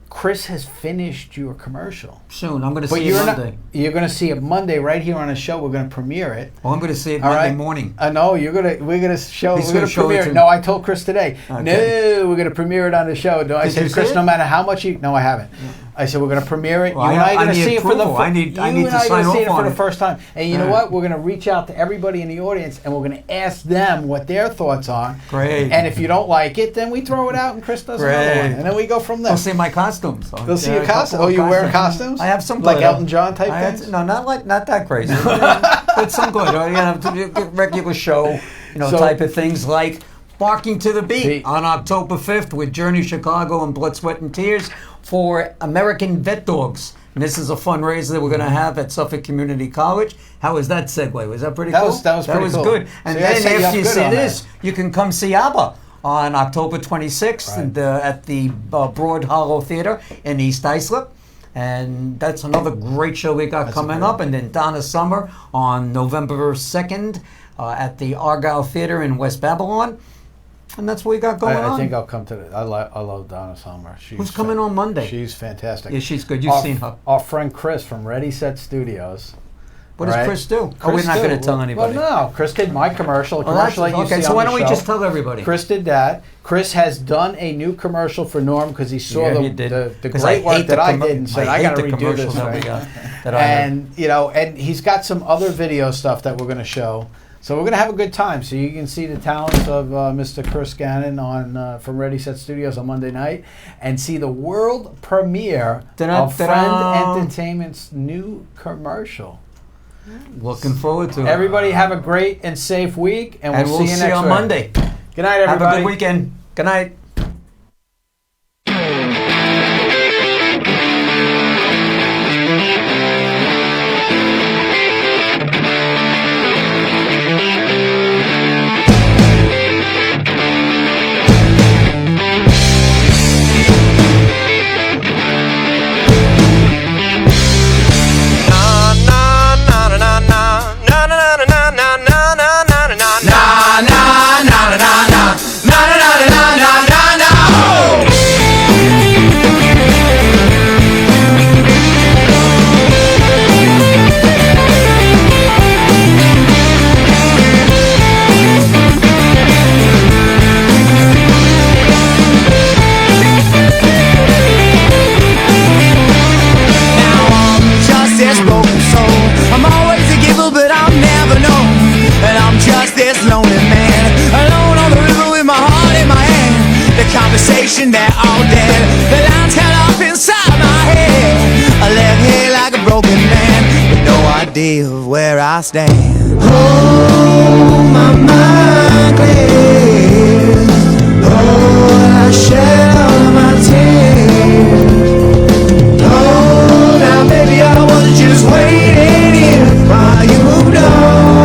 Chris has finished your commercial. Soon. I'm going to But see it Monday. You're gonna see it Monday right here on the show. We're gonna premiere it. Well, I'm going to see it All Monday right? morning. I know we're gonna show. He's We're gonna gonna show it premiere to it. me. No, I told Chris today. Okay. No, we're gonna premiere it on the show. No, I Did said, you see Chris, it? no matter how much you. No, I haven't. I said we're going to premiere it. Well, you and I are I going to need see it for the approval. I need to sign see it off for on the it. first time. And you know Right. what? We're going to reach out to everybody in the audience, and we're going to ask them what their thoughts are. Great. And if you don't like it, then we throw it out, and Chris does another one, and then we go from there. They'll see my costumes. They'll see your costume. Oh, you wear costumes? I have some like good. Elton John type things. No, not that crazy. But some good. Regular show, type of things like Barking to the Beat on October 5th with Journey Chicago and Blood, Sweat, and Tears for American Vet Dogs. And this is a fundraiser that we're going to have at Suffolk Community College. How was that segue? Was that pretty cool? That was pretty cool. Good. And So you guys set then you after up you good see on this, that. you can come see ABBA on October 26th at the Broad Hollow Theater in East Islip. And that's another great show we got coming up. And then Donna Summer on November 2nd at the Argyle Theater in West Babylon. And that's what we got going on. I think I'll come to that. I love Donna Summer. Who's coming on Monday? She's fantastic. Yeah, she's good. You've seen her. Our friend Chris from Ready Set Studios. What does Chris do? We're not going to tell anybody. Well, no. Chris did my commercial. Okay, so why don't we just tell everybody? Chris did that. Chris has done a new commercial for Norm because he saw the great work that I did and said, I got to redo this. And he's got some other video stuff that we're going to show. So we're going to have a good time. So you can see the talents of Mr. Chris Gannon from Ready Set Studios on Monday night and see the world premiere of Friend Entertainment's new commercial. Looking forward to it. Everybody have a great and safe week, and we'll see you next week. on Monday. Good night, everybody. Have a good weekend. Good night. That all dead, the lines cut off inside my head. I left here like a broken man with no idea of where I stand. Oh, my mind clears. Oh, I shed all my tears. Oh, now baby, I was just waiting here while you moved on.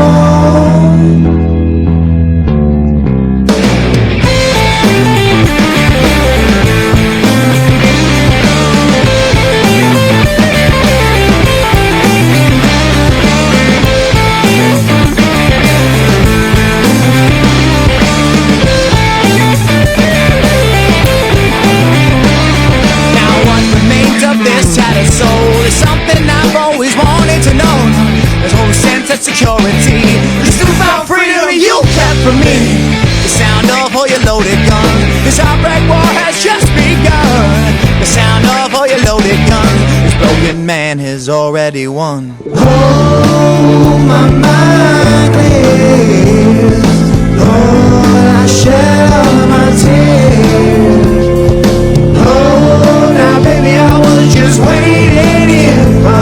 Security, this newfound freedom you kept from me. The sound of all your loaded guns, this outbreak war has just begun. The sound of all your loaded guns, this broken man has already won. Oh, my mind clears. Lord, I shed all my tears. Oh, now baby, I was just waiting here.